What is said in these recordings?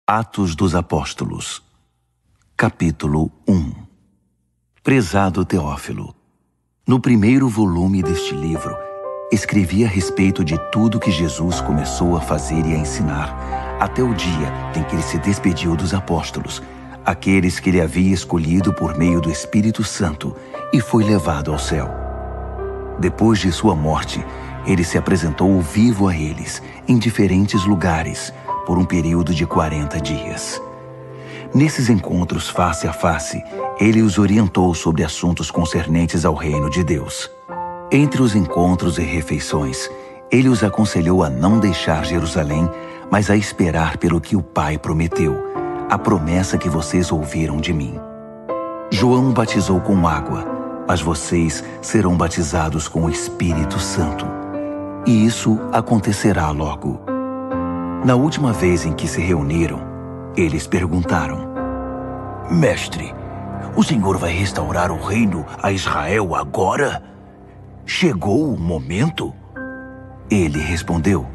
Atos dos Apóstolos, capítulo 1. Prezado Teófilo, no primeiro volume deste livro, escrevi a respeito de tudo que Jesus começou a fazer e a ensinar, até o dia em que ele se despediu dos apóstolos, aqueles que ele havia escolhido por meio do Espírito Santo, e foi levado ao céu. Depois de sua morte, ele se apresentou vivo a eles, em diferentes lugares, por um período de 40 dias. Nesses encontros face a face, ele os orientou sobre assuntos concernentes ao reino de Deus. Entre os encontros e refeições, ele os aconselhou a não deixar Jerusalém, mas a esperar pelo que o Pai prometeu, a promessa que vocês ouviram de mim. João batizou com água, mas vocês serão batizados com o Espírito Santo. E isso acontecerá logo. Na última vez em que se reuniram, eles perguntaram: Mestre, o Senhor vai restaurar o reino a Israel agora? Chegou o momento? Ele respondeu: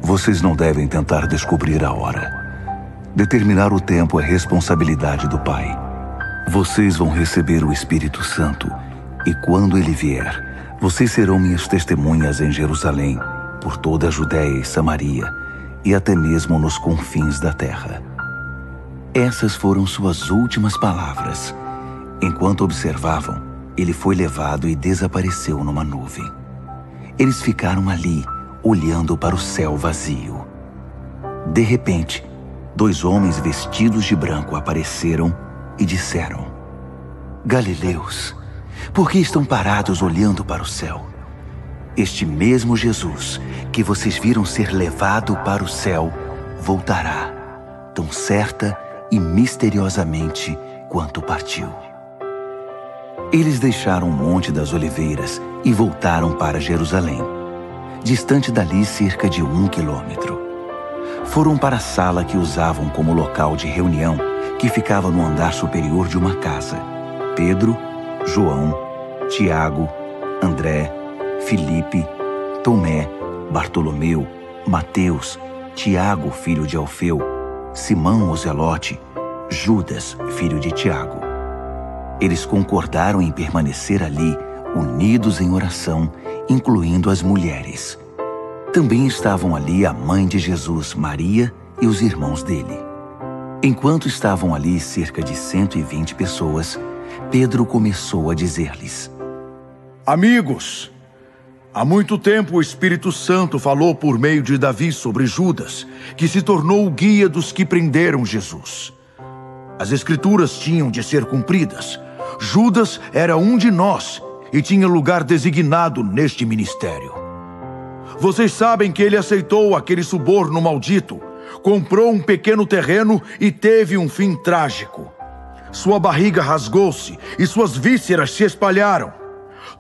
Vocês não devem tentar descobrir a hora. Determinar o tempo é responsabilidade do Pai. Vocês vão receber o Espírito Santo, e quando ele vier, vocês serão minhas testemunhas em Jerusalém, por toda a Judéia e Samaria, e até mesmo nos confins da terra. Essas foram suas últimas palavras. Enquanto observavam, ele foi levado e desapareceu numa nuvem. Eles ficaram ali, olhando para o céu vazio. De repente, 2 homens vestidos de branco apareceram e disseram: Galileus, por que estão parados olhando para o céu? Este mesmo Jesus, que vocês viram ser levado para o céu, voltará, tão certa e misteriosamente quanto partiu. Eles deixaram o Monte das Oliveiras e voltaram para Jerusalém, distante dali cerca de 1 quilômetro. Foram para a sala que usavam como local de reunião, que ficava no andar superior de uma casa. Pedro, João, Tiago, André, Filipe, Tomé, Bartolomeu, Mateus, Tiago, filho de Alfeu, Simão o Zelote, Judas, filho de Tiago. Eles concordaram em permanecer ali, unidos em oração, incluindo as mulheres. Também estavam ali a mãe de Jesus, Maria, e os irmãos dele. Enquanto estavam ali cerca de 120 pessoas, Pedro começou a dizer-lhes: Amigos, há muito tempo o Espírito Santo falou por meio de Davi sobre Judas, que se tornou o guia dos que prenderam Jesus. As Escrituras tinham de ser cumpridas. Judas era um de nós e tinha lugar designado neste ministério. Vocês sabem que ele aceitou aquele suborno maldito, comprou um pequeno terreno e teve um fim trágico. Sua barriga rasgou-se e suas vísceras se espalharam.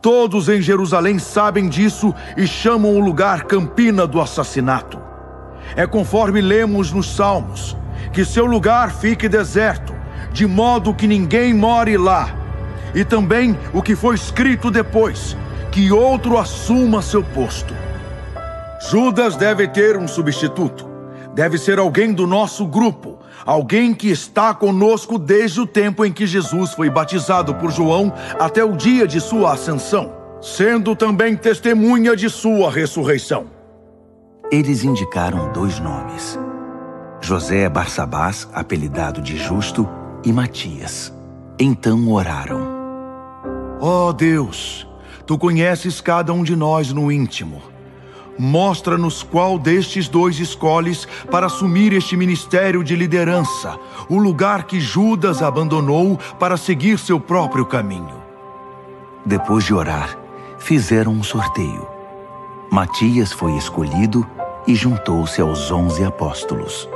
Todos em Jerusalém sabem disso e chamam o lugar Campina do Assassinato. É conforme lemos nos Salmos, que seu lugar fique deserto, de modo que ninguém more lá. E também o que foi escrito depois, que outro assuma seu posto. Judas deve ter um substituto. Deve ser alguém do nosso grupo, alguém que está conosco desde o tempo em que Jesus foi batizado por João até o dia de sua ascensão, sendo também testemunha de sua ressurreição. Eles indicaram 2 nomes: José Barsabás, apelidado de Justo, e Matias. Então oraram: Ó Deus, Tu conheces cada um de nós no íntimo. Mostra-nos qual destes 2 escolhes para assumir este ministério de liderança, o lugar que Judas abandonou para seguir seu próprio caminho. Depois de orar, fizeram um sorteio. Matias foi escolhido e juntou-se aos 11 apóstolos.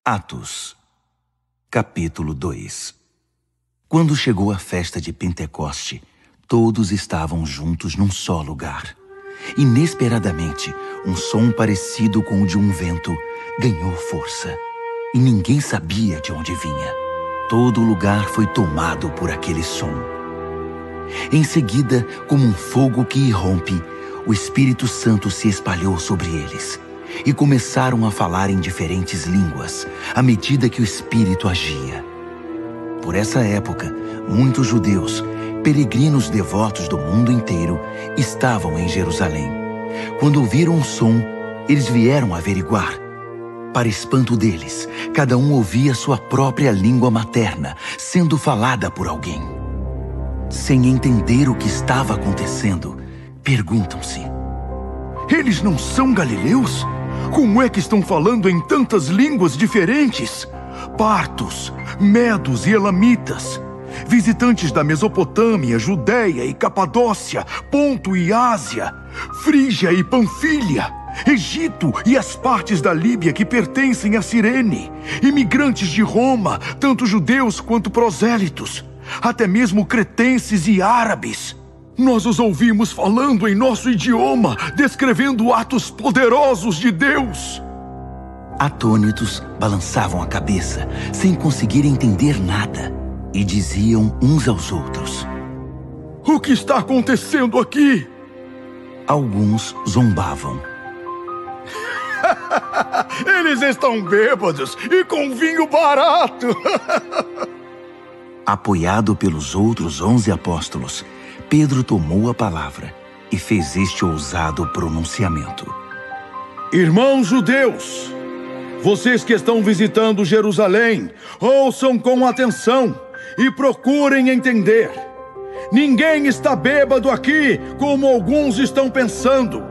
Atos, capítulo 2. Quando chegou a festa de Pentecoste, todos estavam juntos num só lugar. Inesperadamente, um som parecido com o de um vento ganhou força, e ninguém sabia de onde vinha. Todo o lugar foi tomado por aquele som. Em seguida, como um fogo que irrompe, o Espírito Santo se espalhou sobre eles e começaram a falar em diferentes línguas à medida que o Espírito agia. Por essa época, muitos judeus, peregrinos devotos do mundo inteiro, estavam em Jerusalém. Quando ouviram o som, eles vieram averiguar. Para espanto deles, cada um ouvia sua própria língua materna sendo falada por alguém. Sem entender o que estava acontecendo, perguntam-se: eles não são galileus? Como é que estão falando em tantas línguas diferentes? Partos, medos e elamitas, visitantes da Mesopotâmia, Judéia e Capadócia, Ponto e Ásia, Frígia e Panfilha, Egito e as partes da Líbia que pertencem a Cirene, imigrantes de Roma, tanto judeus quanto prosélitos, até mesmo cretenses e árabes. Nós os ouvimos falando em nosso idioma, descrevendo atos poderosos de Deus. Atônitos, balançavam a cabeça, sem conseguir entender nada, e diziam uns aos outros: o que está acontecendo aqui? Alguns zombavam. Eles estão bêbados e com vinho barato. Apoiado pelos outros 11 apóstolos, Pedro tomou a palavra e fez este ousado pronunciamento: irmãos judeus, vocês que estão visitando Jerusalém, ouçam com atenção e procurem entender. Ninguém está bêbado aqui, como alguns estão pensando.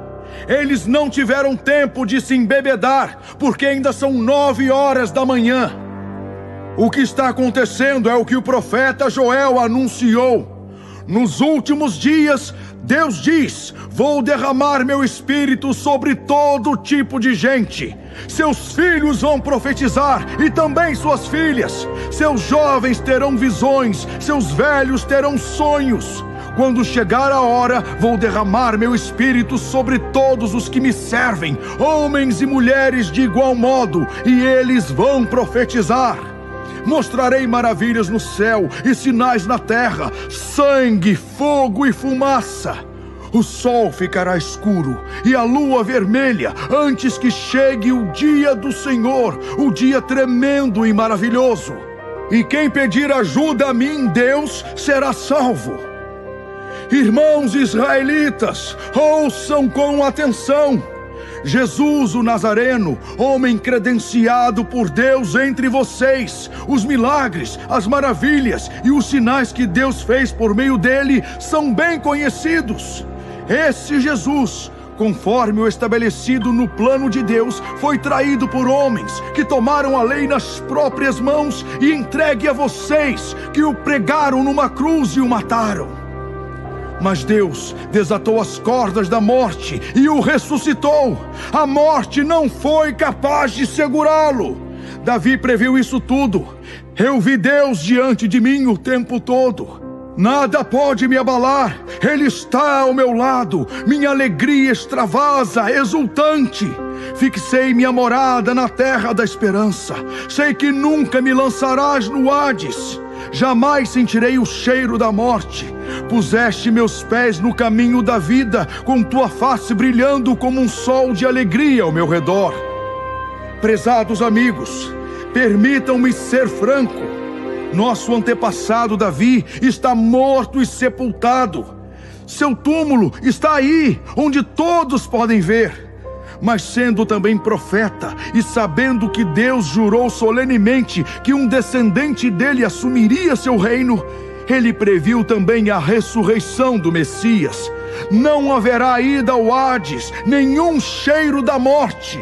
Eles não tiveram tempo de se embebedar, porque ainda são 9 horas da manhã. O que está acontecendo é o que o profeta Joel anunciou. Nos últimos dias, Deus diz: vou derramar meu espírito sobre todo tipo de gente. Seus filhos vão profetizar e também suas filhas. Seus jovens terão visões, seus velhos terão sonhos. Quando chegar a hora, vou derramar meu espírito sobre todos os que me servem, homens e mulheres de igual modo, e eles vão profetizar. Mostrarei maravilhas no céu e sinais na terra, sangue, fogo e fumaça. O sol ficará escuro e a lua vermelha antes que chegue o dia do Senhor, o dia tremendo e maravilhoso. E quem pedir ajuda a mim, Deus, será salvo. Irmãos israelitas, ouçam com atenção. Jesus, o Nazareno, homem credenciado por Deus entre vocês, os milagres, as maravilhas e os sinais que Deus fez por meio dele são bem conhecidos. Esse Jesus, conforme o estabelecido no plano de Deus, foi traído por homens que tomaram a lei nas próprias mãos e entregue a vocês, que o pregaram numa cruz e o mataram. Mas Deus desatou as cordas da morte e o ressuscitou. A morte não foi capaz de segurá-lo. Davi previu isso tudo. Eu vi Deus diante de mim o tempo todo. Nada pode me abalar. Ele está ao meu lado. Minha alegria extravasa, exultante. Fixei minha morada na terra da esperança. Sei que nunca me lançarás no Hades. Jamais sentirei o cheiro da morte. Puseste meus pés no caminho da vida, com tua face brilhando como um sol de alegria ao meu redor. Prezados amigos, permitam-me ser franco. Nosso antepassado Davi está morto e sepultado. Seu túmulo está aí, onde todos podem ver. Mas sendo também profeta e sabendo que Deus jurou solenemente que um descendente dele assumiria seu reino, ele previu também a ressurreição do Messias. Não haverá ida ao Hades, nenhum cheiro da morte.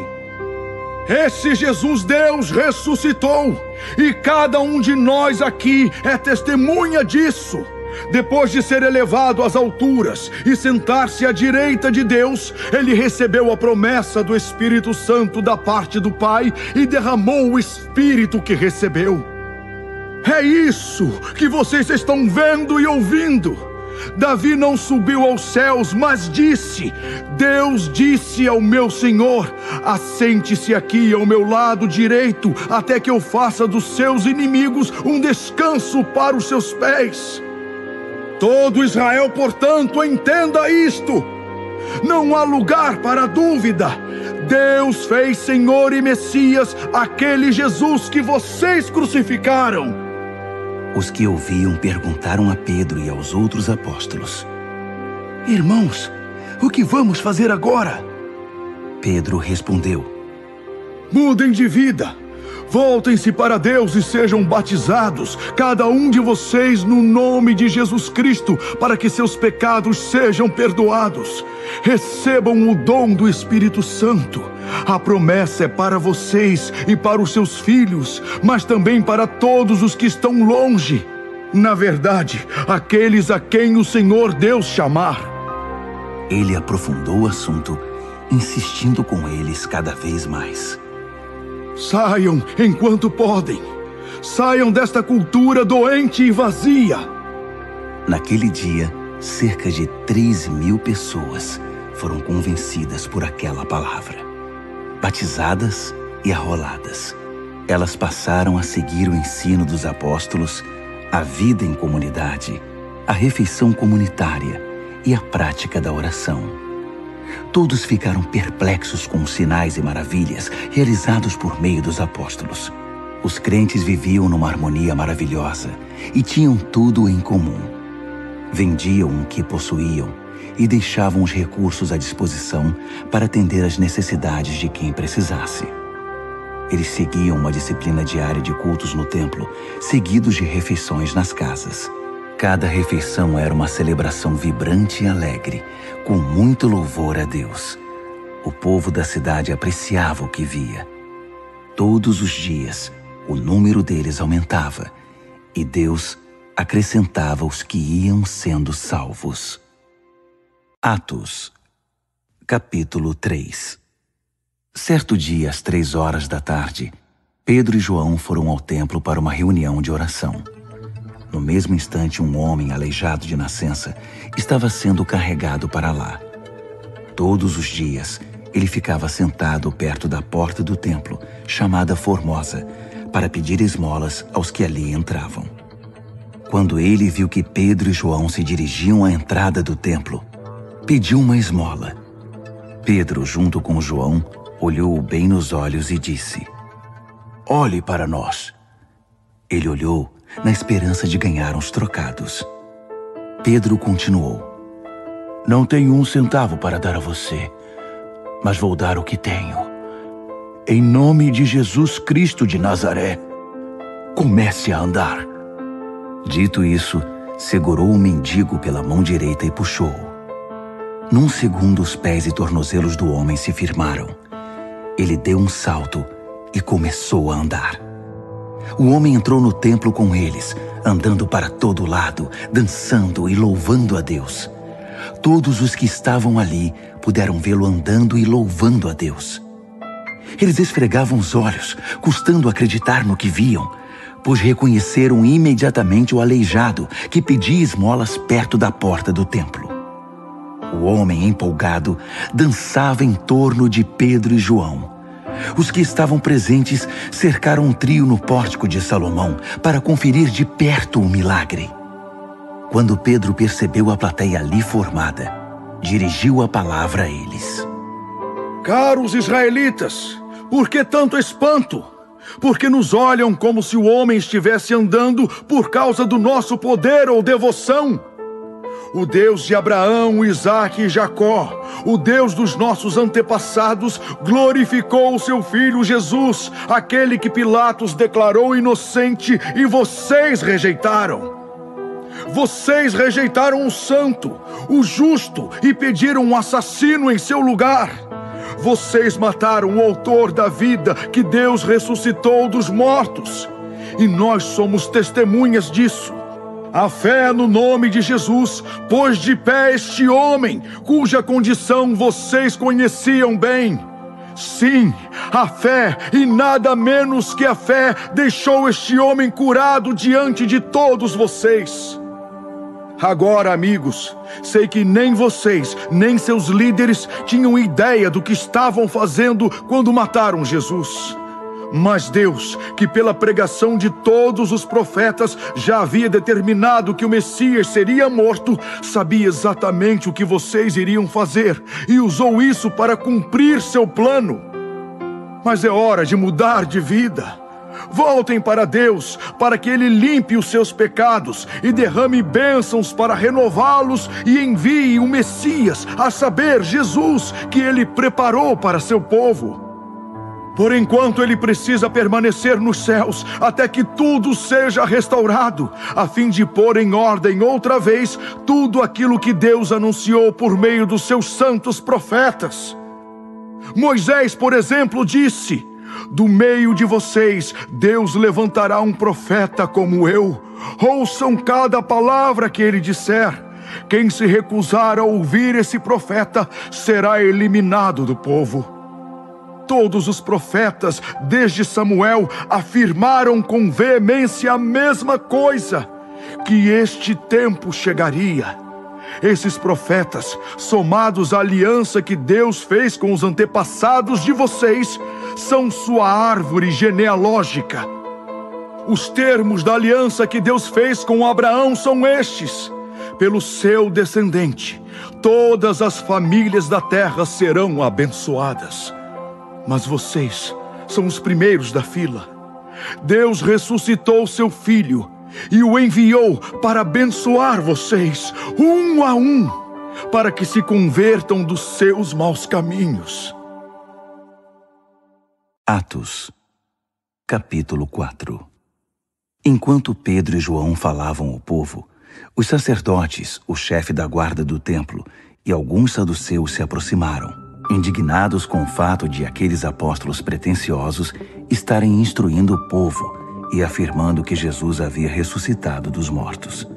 Esse Jesus Deus ressuscitou, e cada um de nós aqui é testemunha disso. Depois de ser elevado às alturas e sentar-se à direita de Deus, ele recebeu a promessa do Espírito Santo da parte do Pai e derramou o Espírito que recebeu. É isso que vocês estão vendo e ouvindo. Davi não subiu aos céus, mas disse: Deus disse ao meu Senhor: assente-se aqui ao meu lado direito, até que eu faça dos seus inimigos um descanso para os seus pés. Todo Israel, portanto, entenda isto. Não há lugar para dúvida. Deus fez Senhor e Messias aquele Jesus que vocês crucificaram. Os que ouviam perguntaram a Pedro e aos outros apóstolos: Irmãos, o que vamos fazer agora? Pedro respondeu: Mudem de vida. Voltem-se para Deus e sejam batizados, cada um de vocês, no nome de Jesus Cristo, para que seus pecados sejam perdoados. Recebam o dom do Espírito Santo. A promessa é para vocês e para os seus filhos, mas também para todos os que estão longe. Na verdade, aqueles a quem o Senhor Deus chamar. Ele aprofundou o assunto, insistindo com eles cada vez mais. Saiam enquanto podem. Saiam desta cultura doente e vazia. Naquele dia, cerca de 13.000 pessoas foram convencidas por aquela palavra. Batizadas e arroladas, elas passaram a seguir o ensino dos apóstolos, a vida em comunidade, a refeição comunitária e a prática da oração. Todos ficaram perplexos com os sinais e maravilhas realizados por meio dos apóstolos. Os crentes viviam numa harmonia maravilhosa e tinham tudo em comum. Vendiam o que possuíam e deixavam os recursos à disposição para atender às necessidades de quem precisasse. Eles seguiam uma disciplina diária de cultos no templo, seguidos de refeições nas casas. Cada refeição era uma celebração vibrante e alegre, com muito louvor a Deus. O povo da cidade apreciava o que via. Todos os dias, o número deles aumentava, e Deus acrescentava os que iam sendo salvos. Atos, capítulo 3. Certo dia, às 3 da tarde, Pedro e João foram ao templo para uma reunião de oração. No mesmo instante, um homem aleijado de nascença estava sendo carregado para lá. Todos os dias, ele ficava sentado perto da porta do templo, chamada Formosa, para pedir esmolas aos que ali entravam. Quando ele viu que Pedro e João se dirigiam à entrada do templo, pediu uma esmola. Pedro, junto com João, olhou-o bem nos olhos e disse: Olhe para nós. Ele olhou na esperança de ganhar uns trocados. Pedro continuou: Não tenho 1 centavo para dar a você, mas vou dar o que tenho. Em nome de Jesus Cristo de Nazaré, comece a andar. Dito isso, segurou o mendigo pela mão direita e puxou-o. Num segundo, os pés e tornozelos do homem se firmaram. Ele deu um salto e começou a andar. O homem entrou no templo com eles, andando para todo lado, dançando e louvando a Deus. Todos os que estavam ali puderam vê-lo andando e louvando a Deus. Eles esfregavam os olhos, custando acreditar no que viam, pois reconheceram imediatamente o aleijado que pedia esmolas perto da porta do templo. O homem, empolgado, dançava em torno de Pedro e João. Os que estavam presentes cercaram um trio no pórtico de Salomão para conferir de perto o milagre. Quando Pedro percebeu a plateia ali formada, dirigiu a palavra a eles. Caros israelitas, por que tanto espanto? Porque nos olham como se o homem estivesse andando por causa do nosso poder ou devoção? O Deus de Abraão, Isaque e Jacó, o Deus dos nossos antepassados, glorificou o seu filho Jesus, aquele que Pilatos declarou inocente e vocês rejeitaram. Vocês rejeitaram o santo, o justo e pediram um assassino em seu lugar. Vocês mataram o autor da vida que Deus ressuscitou dos mortos. E nós somos testemunhas disso. A fé no nome de Jesus pôs de pé este homem, cuja condição vocês conheciam bem. Sim, a fé, e nada menos que a fé, deixou este homem curado diante de todos vocês. Agora, amigos, sei que nem vocês, nem seus líderes tinham ideia do que estavam fazendo quando mataram Jesus. Mas Deus, que pela pregação de todos os profetas já havia determinado que o Messias seria morto, sabia exatamente o que vocês iriam fazer e usou isso para cumprir seu plano. Mas é hora de mudar de vida. Voltem para Deus, para que Ele limpe os seus pecados e derrame bênçãos para renová-los e envie o Messias, a saber, Jesus, que Ele preparou para seu povo. Por enquanto, Ele precisa permanecer nos céus até que tudo seja restaurado, a fim de pôr em ordem outra vez tudo aquilo que Deus anunciou por meio dos seus santos profetas. Moisés, por exemplo, disse: do meio de vocês, Deus levantará um profeta como eu. Ouçam cada palavra que ele disser. Quem se recusar a ouvir esse profeta será eliminado do povo. Todos os profetas, desde Samuel, afirmaram com veemência a mesma coisa, que este tempo chegaria. Esses profetas, somados à aliança que Deus fez com os antepassados de vocês, são sua árvore genealógica. Os termos da aliança que Deus fez com Abraão são estes: pelo seu descendente, todas as famílias da terra serão abençoadas. Mas vocês são os primeiros da fila. Deus ressuscitou seu filho e o enviou para abençoar vocês, um a um, para que se convertam dos seus maus caminhos. Atos, capítulo 4. Enquanto Pedro e João falavam ao povo, os sacerdotes, o chefe da guarda do templo e alguns saduceus se aproximaram, indignados com o fato de aqueles apóstolos pretensiosos estarem instruindo o povo e afirmando que Jesus havia ressuscitado dos mortos.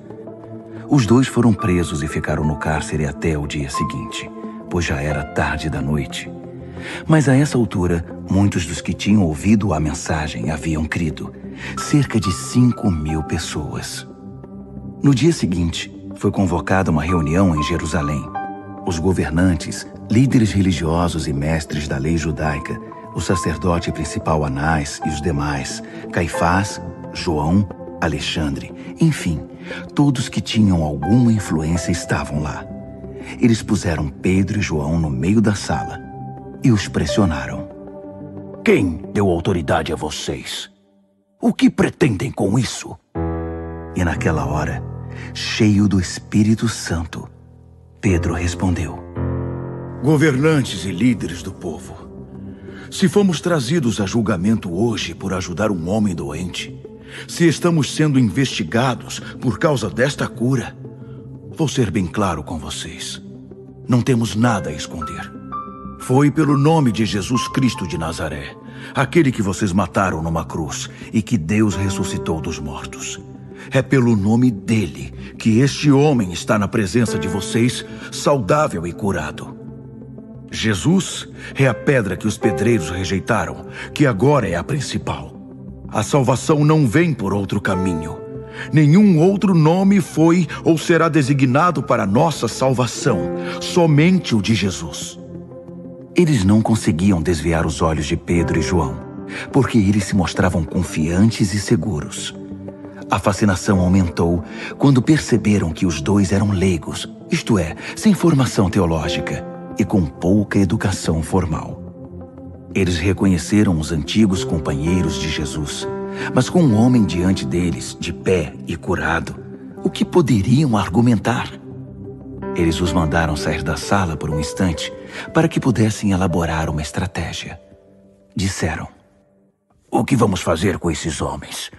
Os dois foram presos e ficaram no cárcere até o dia seguinte, pois já era tarde da noite. Mas a essa altura, muitos dos que tinham ouvido a mensagem haviam crido, cerca de 5.000 pessoas. No dia seguinte, foi convocada uma reunião em Jerusalém. Os governantes, líderes religiosos e mestres da lei judaica, o sacerdote principal Anás e os demais, Caifás, João, Alexandre, enfim, todos que tinham alguma influência estavam lá. Eles puseram Pedro e João no meio da sala e os pressionaram. Quem deu autoridade a vocês? O que pretendem com isso? E naquela hora, cheio do Espírito Santo, Pedro respondeu: governantes e líderes do povo, se fomos trazidos a julgamento hoje por ajudar um homem doente, se estamos sendo investigados por causa desta cura, vou ser bem claro com vocês. Não temos nada a esconder. Foi pelo nome de Jesus Cristo de Nazaré, aquele que vocês mataram numa cruz e que Deus ressuscitou dos mortos. É pelo nome dele que este homem está na presença de vocês, saudável e curado. Jesus é a pedra que os pedreiros rejeitaram, que agora é a principal. A salvação não vem por outro caminho. Nenhum outro nome foi ou será designado para nossa salvação, somente o de Jesus. Eles não conseguiam desviar os olhos de Pedro e João, porque eles se mostravam confiantes e seguros. A fascinação aumentou quando perceberam que os dois eram leigos, isto é, sem formação teológica e com pouca educação formal. Eles reconheceram os antigos companheiros de Jesus, mas com um homem diante deles, de pé e curado, o que poderiam argumentar? Eles os mandaram sair da sala por um instante para que pudessem elaborar uma estratégia. Disseram: o que vamos fazer com esses homens?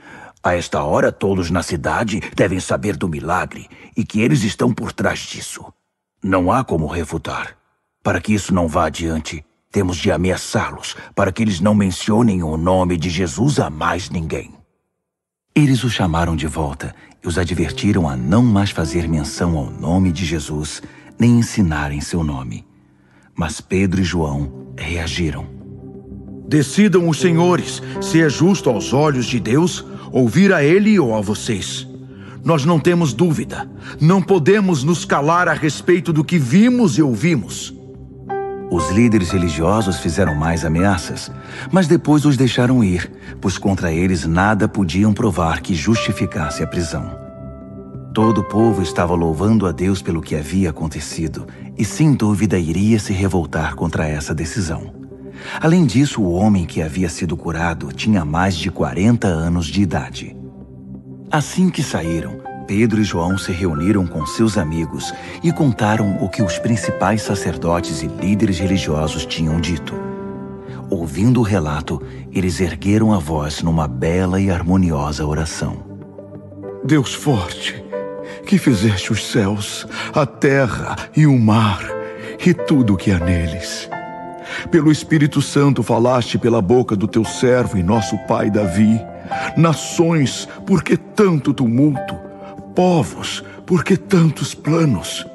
A esta hora, todos na cidade devem saber do milagre e que eles estão por trás disso. Não há como refutar. Para que isso não vá adiante, temos de ameaçá-los para que eles não mencionem o nome de Jesus a mais ninguém. Eles os chamaram de volta e os advertiram a não mais fazer menção ao nome de Jesus, nem ensinarem seu nome. Mas Pedro e João reagiram. Decidam os senhores se é justo aos olhos de Deus ouvir a ele ou a vocês. Nós não temos dúvida. Não podemos nos calar a respeito do que vimos e ouvimos. Os líderes religiosos fizeram mais ameaças, mas depois os deixaram ir, pois contra eles nada podiam provar que justificasse a prisão. Todo o povo estava louvando a Deus pelo que havia acontecido e, sem dúvida, iria se revoltar contra essa decisão. Além disso, o homem que havia sido curado tinha mais de 40 anos de idade. Assim que saíram, Pedro e João se reuniram com seus amigos e contaram o que os principais sacerdotes e líderes religiosos tinham dito. Ouvindo o relato, eles ergueram a voz numa bela e harmoniosa oração. Deus forte, que fizeste os céus, a terra e o mar e tudo o que há neles. Pelo Espírito Santo falaste pela boca do teu servo e nosso pai Davi. Nações, por que tanto tumulto? Povos, por que tantos planos?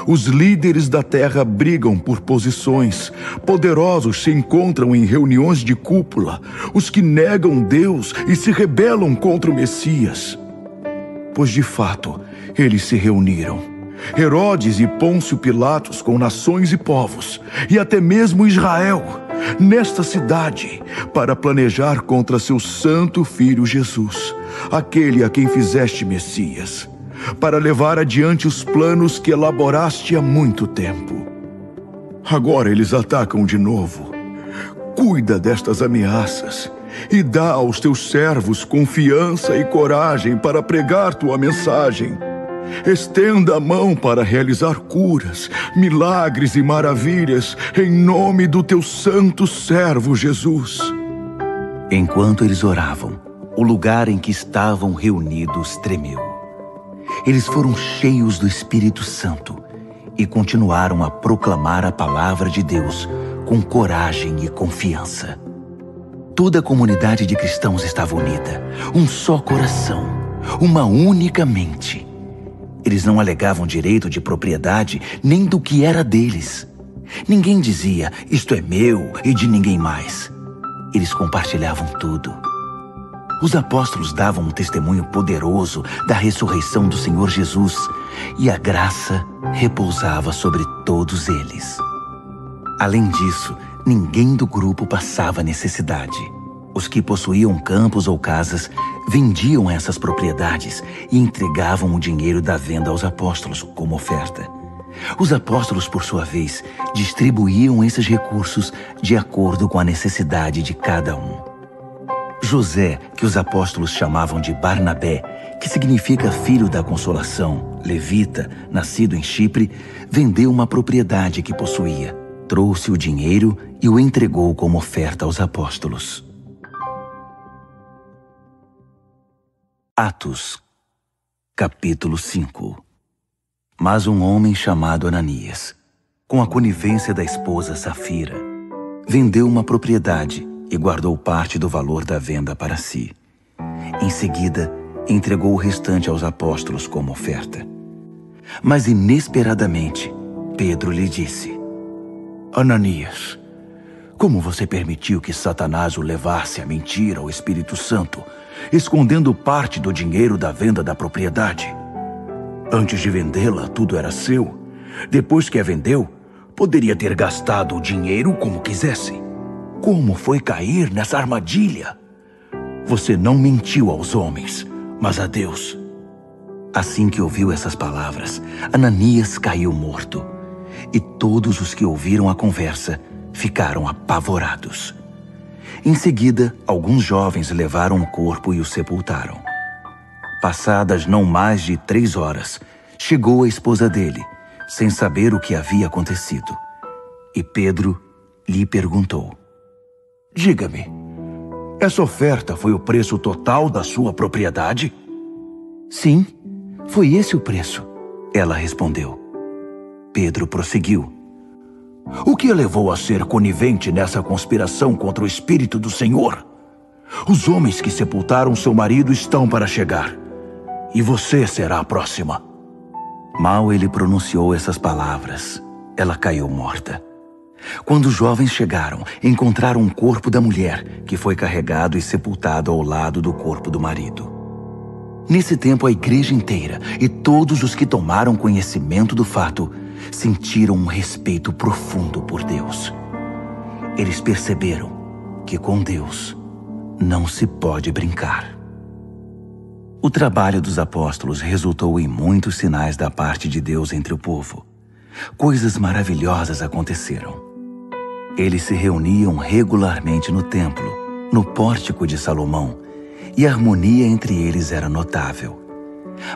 Os líderes da terra brigam por posições. Poderosos se encontram em reuniões de cúpula. Os que negam Deus e se rebelam contra o Messias. Pois de fato, eles se reuniram. Herodes e Pôncio Pilatos com nações e povos, e até mesmo Israel, nesta cidade, para planejar contra seu santo filho Jesus, aquele a quem fizeste Messias, para levar adiante os planos que elaboraste há muito tempo. Agora eles atacam de novo. Cuida destas ameaças e dá aos teus servos confiança e coragem para pregar tua mensagem. Estenda a mão para realizar curas, milagres e maravilhas em nome do teu santo servo Jesus. Enquanto eles oravam, o lugar em que estavam reunidos tremeu. Eles foram cheios do Espírito Santo e continuaram a proclamar a palavra de Deus com coragem e confiança. Toda a comunidade de cristãos estava unida, um só coração, uma única mente. Eles não alegavam direito de propriedade nem do que era deles. Ninguém dizia, isto é meu e de ninguém mais. Eles compartilhavam tudo. Os apóstolos davam um testemunho poderoso da ressurreição do Senhor Jesus e a graça repousava sobre todos eles. Além disso, ninguém do grupo passava necessidade. Os que possuíam campos ou casas vendiam essas propriedades e entregavam o dinheiro da venda aos apóstolos como oferta. Os apóstolos, por sua vez, distribuíam esses recursos de acordo com a necessidade de cada um. José, que os apóstolos chamavam de Barnabé, que significa filho da consolação, levita, nascido em Chipre, vendeu uma propriedade que possuía, trouxe o dinheiro e o entregou como oferta aos apóstolos. Atos, capítulo 5. Mas um homem chamado Ananias, com a conivência da esposa Safira, vendeu uma propriedade e guardou parte do valor da venda para si. Em seguida, entregou o restante aos apóstolos como oferta. Mas inesperadamente, Pedro lhe disse: Ananias, como você permitiu que Satanás o levasse a mentir ao Espírito Santo, escondendo parte do dinheiro da venda da propriedade? Antes de vendê-la, tudo era seu. Depois que a vendeu, poderia ter gastado o dinheiro como quisesse. Como foi cair nessa armadilha? Você não mentiu aos homens, mas a Deus. Assim que ouviu essas palavras, Ananias caiu morto. E todos os que ouviram a conversa ficaram apavorados. Em seguida, alguns jovens levaram o corpo e o sepultaram. Passadas não mais de 3 horas, chegou a esposa dele, sem saber o que havia acontecido. E Pedro lhe perguntou: Diga-me, essa oferta foi o preço total da sua propriedade? Sim, foi esse o preço, ela respondeu. Pedro prosseguiu: O que a levou a ser conivente nessa conspiração contra o Espírito do Senhor? Os homens que sepultaram seu marido estão para chegar, e você será a próxima. Mal ele pronunciou essas palavras, ela caiu morta. Quando os jovens chegaram, encontraram o corpo da mulher, que foi carregado e sepultado ao lado do corpo do marido. Nesse tempo, a igreja inteira e todos os que tomaram conhecimento do fato sentiram um respeito profundo por Deus. Eles perceberam que com Deus não se pode brincar. O trabalho dos apóstolos resultou em muitos sinais da parte de Deus entre o povo. Coisas maravilhosas aconteceram. Eles se reuniam regularmente no templo, no pórtico de Salomão, e a harmonia entre eles era notável.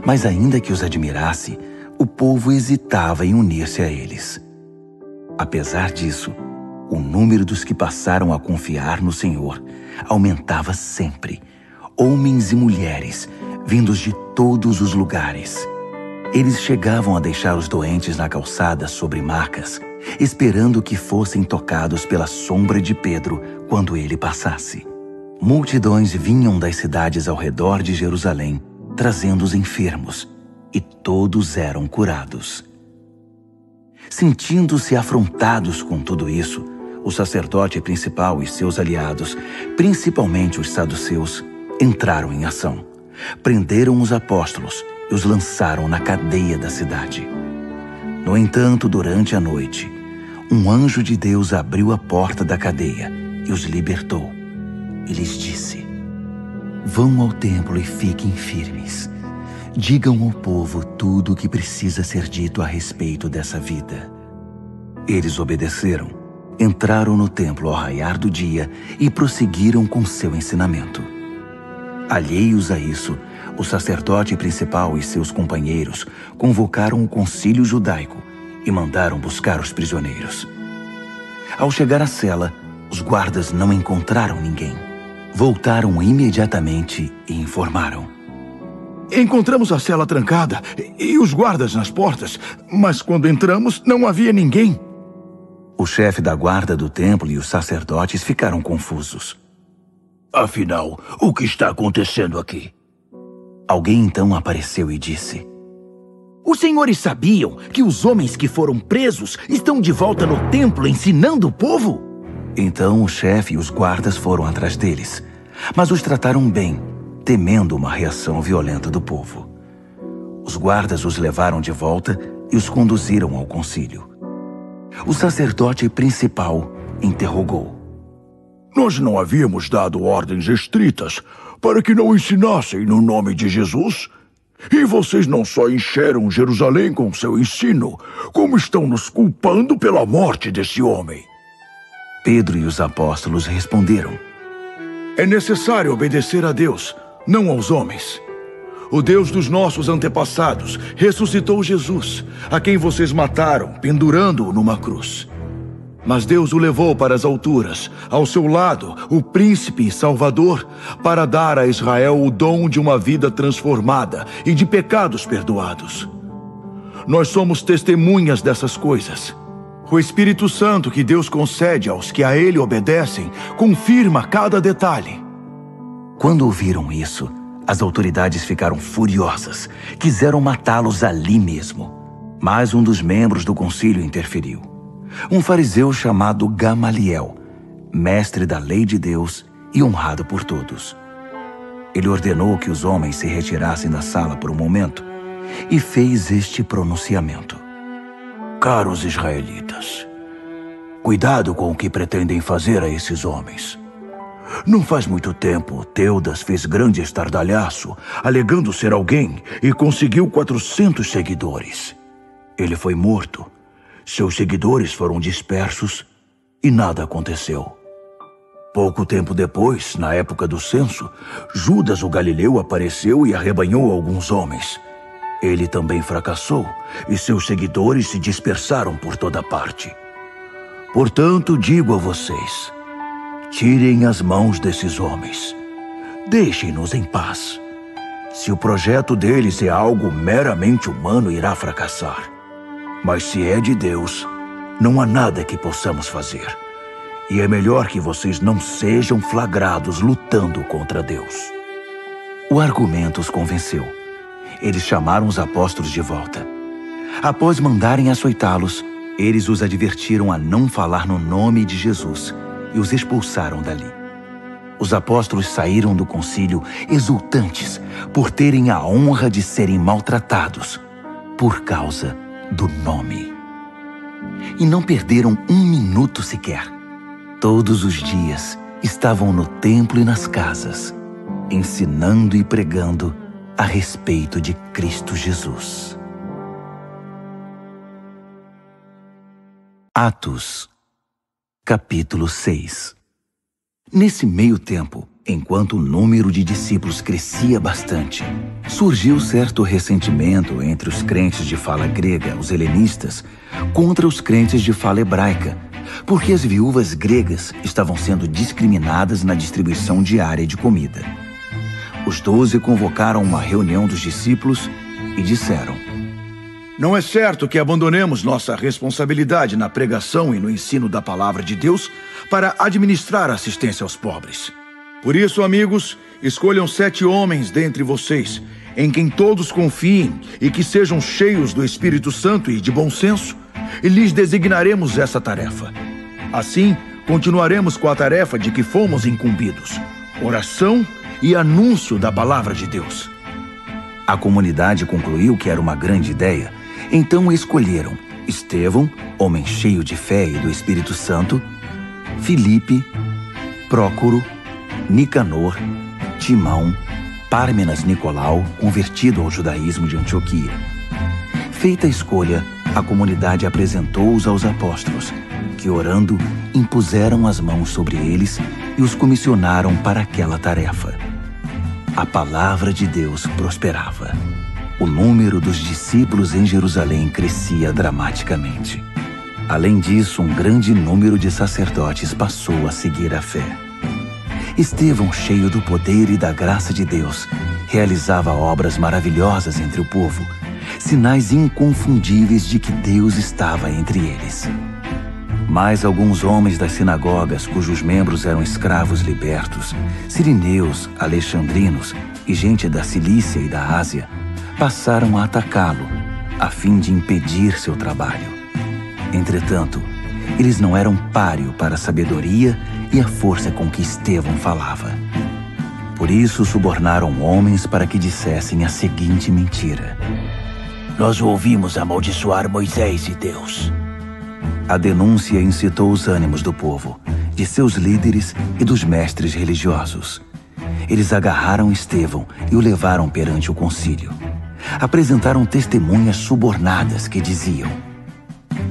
Mas ainda que os admirasse, o povo hesitava em unir-se a eles. Apesar disso, o número dos que passaram a confiar no Senhor aumentava sempre, homens e mulheres, vindos de todos os lugares. Eles chegavam a deixar os doentes na calçada sobre macas, esperando que fossem tocados pela sombra de Pedro quando ele passasse. Multidões vinham das cidades ao redor de Jerusalém, trazendo os enfermos, e todos eram curados. Sentindo-se afrontados com tudo isso, o sacerdote principal e seus aliados, principalmente os saduceus, entraram em ação. Prenderam os apóstolos e os lançaram na cadeia da cidade. No entanto, durante a noite, um anjo de Deus abriu a porta da cadeia e os libertou. E lhes disse: vão ao templo e fiquem firmes. Digam ao povo tudo o que precisa ser dito a respeito dessa vida. Eles obedeceram, entraram no templo ao raiar do dia e prosseguiram com seu ensinamento. Alheios a isso, o sacerdote principal e seus companheiros convocaram o concílio judaico e mandaram buscar os prisioneiros. Ao chegar à cela, os guardas não encontraram ninguém. Voltaram imediatamente e informaram: encontramos a cela trancada e os guardas nas portas, mas quando entramos não havia ninguém. O chefe da guarda do templo e os sacerdotes ficaram confusos. Afinal, o que está acontecendo aqui? Alguém então apareceu e disse: os senhores sabiam que os homens que foram presos estão de volta no templo ensinando o povo? Então o chefe e os guardas foram atrás deles, mas os trataram bem, temendo uma reação violenta do povo. Os guardas os levaram de volta e os conduziram ao concílio. O sacerdote principal interrogou: nós não havíamos dado ordens estritas para que não ensinassem no nome de Jesus? E vocês não só encheram Jerusalém com seu ensino, como estão nos culpando pela morte desse homem. Pedro e os apóstolos responderam: é necessário obedecer a Deus, não aos homens. O Deus dos nossos antepassados ressuscitou Jesus, a quem vocês mataram, pendurando-o numa cruz. Mas Deus o levou para as alturas, ao seu lado, o príncipe e salvador, para dar a Israel o dom de uma vida transformada e de pecados perdoados. Nós somos testemunhas dessas coisas. O Espírito Santo que Deus concede aos que a Ele obedecem confirma cada detalhe. Quando ouviram isso, as autoridades ficaram furiosas. Quiseram matá-los ali mesmo. Mas um dos membros do concílio interferiu. Um fariseu chamado Gamaliel, mestre da lei de Deus e honrado por todos. Ele ordenou que os homens se retirassem da sala por um momento e fez este pronunciamento: caros israelitas, cuidado com o que pretendem fazer a esses homens. Não faz muito tempo, Teudas fez grande estardalhaço, alegando ser alguém, e conseguiu 400 seguidores. Ele foi morto. Seus seguidores foram dispersos e nada aconteceu. Pouco tempo depois, na época do censo, Judas o Galileu apareceu e arrebanhou alguns homens. Ele também fracassou e seus seguidores se dispersaram por toda parte. Portanto, digo a vocês: tirem as mãos desses homens. Deixem-nos em paz. Se o projeto deles é algo meramente humano, irá fracassar. Mas se é de Deus, não há nada que possamos fazer. E é melhor que vocês não sejam flagrados lutando contra Deus. O argumento os convenceu. Eles chamaram os apóstolos de volta. Após mandarem açoitá-los, eles os advertiram a não falar no nome de Jesus e os expulsaram dali. Os apóstolos saíram do concílio exultantes por terem a honra de serem maltratados por causa do nome. e não perderam um minuto sequer. Todos os dias estavam no templo e nas casas, ensinando e pregando a respeito de Cristo Jesus. Atos, capítulo 6. Nesse meio tempo, enquanto o número de discípulos crescia bastante, surgiu certo ressentimento entre os crentes de fala grega, os helenistas, contra os crentes de fala hebraica, porque as viúvas gregas estavam sendo discriminadas na distribuição diária de comida. Os 12 convocaram uma reunião dos discípulos e disseram: Não é certo que abandonemos nossa responsabilidade na pregação e no ensino da palavra de Deus para administrar a assistência aos pobres. Por isso, amigos, escolham 7 homens dentre vocês, em quem todos confiem e que sejam cheios do Espírito Santo e de bom senso, e lhes designaremos essa tarefa. Assim, continuaremos com a tarefa de que fomos incumbidos: oração e anúncio da palavra de Deus. A comunidade concluiu que era uma grande ideia, então escolheram Estevão, homem cheio de fé e do Espírito Santo, Filipe, Prócoro, Nicanor, Timão, Pármenas Nicolau, convertido ao judaísmo de Antioquia. Feita a escolha, a comunidade apresentou-os aos apóstolos, que, orando, impuseram as mãos sobre eles e os comissionaram para aquela tarefa. A palavra de Deus prosperava. O número dos discípulos em Jerusalém crescia dramaticamente. Além disso, um grande número de sacerdotes passou a seguir a fé. Estevão, cheio do poder e da graça de Deus, realizava obras maravilhosas entre o povo, sinais inconfundíveis de que Deus estava entre eles. Mas alguns homens das sinagogas, cujos membros eram escravos libertos, sirineus, alexandrinos e gente da Cilícia e da Ásia, passaram a atacá-lo, a fim de impedir seu trabalho. Entretanto, eles não eram páreo para a sabedoria e a força com que Estevão falava. Por isso subornaram homens para que dissessem a seguinte mentira: Nós o ouvimos amaldiçoar Moisés e Deus. A denúncia incitou os ânimos do povo, de seus líderes e dos mestres religiosos. Eles agarraram Estevão e o levaram perante o concílio. Apresentaram testemunhas subornadas que diziam: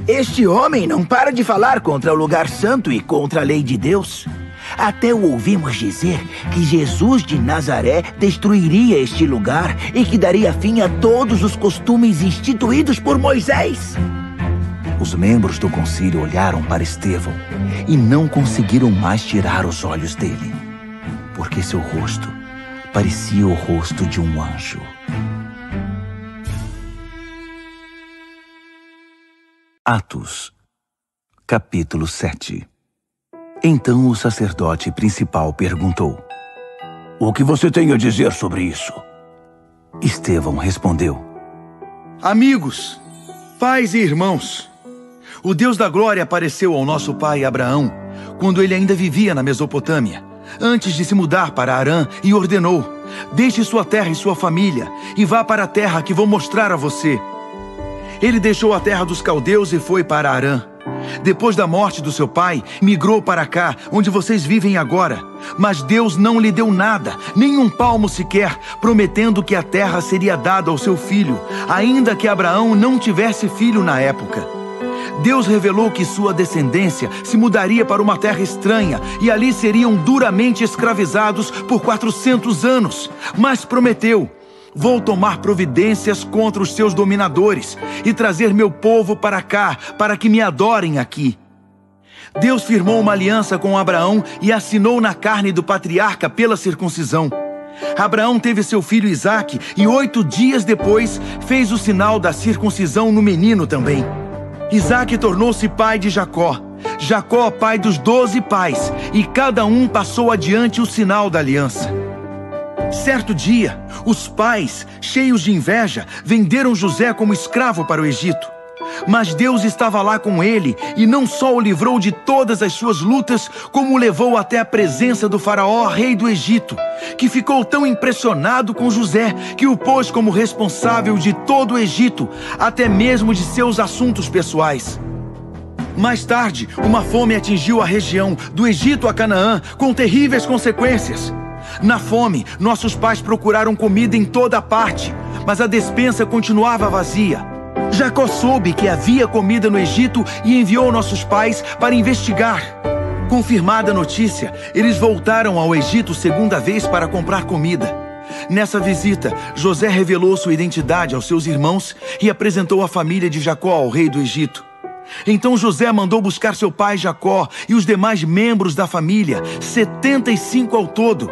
Este homem não para de falar contra o lugar santo e contra a lei de Deus. Até o ouvimos dizer que Jesus de Nazaré destruiria este lugar e que daria fim a todos os costumes instituídos por Moisés. Os membros do concílio olharam para Estevão e não conseguiram mais tirar os olhos dele, porque seu rosto parecia o rosto de um anjo. Atos, capítulo 7. Então o sacerdote principal perguntou: O que você tem a dizer sobre isso? Estevão respondeu: Amigos, pais e irmãos, o Deus da glória apareceu ao nosso pai Abraão quando ele ainda vivia na Mesopotâmia, antes de se mudar para Harã, e ordenou: Deixe sua terra e sua família e vá para a terra que vou mostrar a você. Ele deixou a terra dos caldeus e foi para Harã. Depois da morte do seu pai, migrou para cá, onde vocês vivem agora. Mas Deus não lhe deu nada, nem um palmo sequer, prometendo que a terra seria dada ao seu filho, ainda que Abraão não tivesse filho na época. Deus revelou que sua descendência se mudaria para uma terra estranha e ali seriam duramente escravizados por 400 anos. Mas prometeu: Vou tomar providências contra os seus dominadores e trazer meu povo para cá, para que me adorem aqui. Deus firmou uma aliança com Abraão e assinou na carne do patriarca pela circuncisão. Abraão teve seu filho Isaque e 8 dias depois fez o sinal da circuncisão no menino também. Isaque tornou-se pai de Jacó, Jacó pai dos 12 pais, e cada um passou adiante o sinal da aliança. Certo dia, os pais, cheios de inveja, venderam José como escravo para o Egito. Mas Deus estava lá com ele e não só o livrou de todas as suas lutas, como o levou até a presença do faraó, rei do Egito, que ficou tão impressionado com José que o pôs como responsável de todo o Egito, até mesmo de seus assuntos pessoais. Mais tarde, uma fome atingiu a região, do Egito a Canaã, com terríveis consequências. Na fome, nossos pais procuraram comida em toda parte, mas a despensa continuava vazia. Jacó soube que havia comida no Egito e enviou nossos pais para investigar. Confirmada a notícia, eles voltaram ao Egito segunda vez para comprar comida. Nessa visita, José revelou sua identidade aos seus irmãos e apresentou a família de Jacó ao rei do Egito. Então José mandou buscar seu pai Jacó e os demais membros da família, 75 ao todo.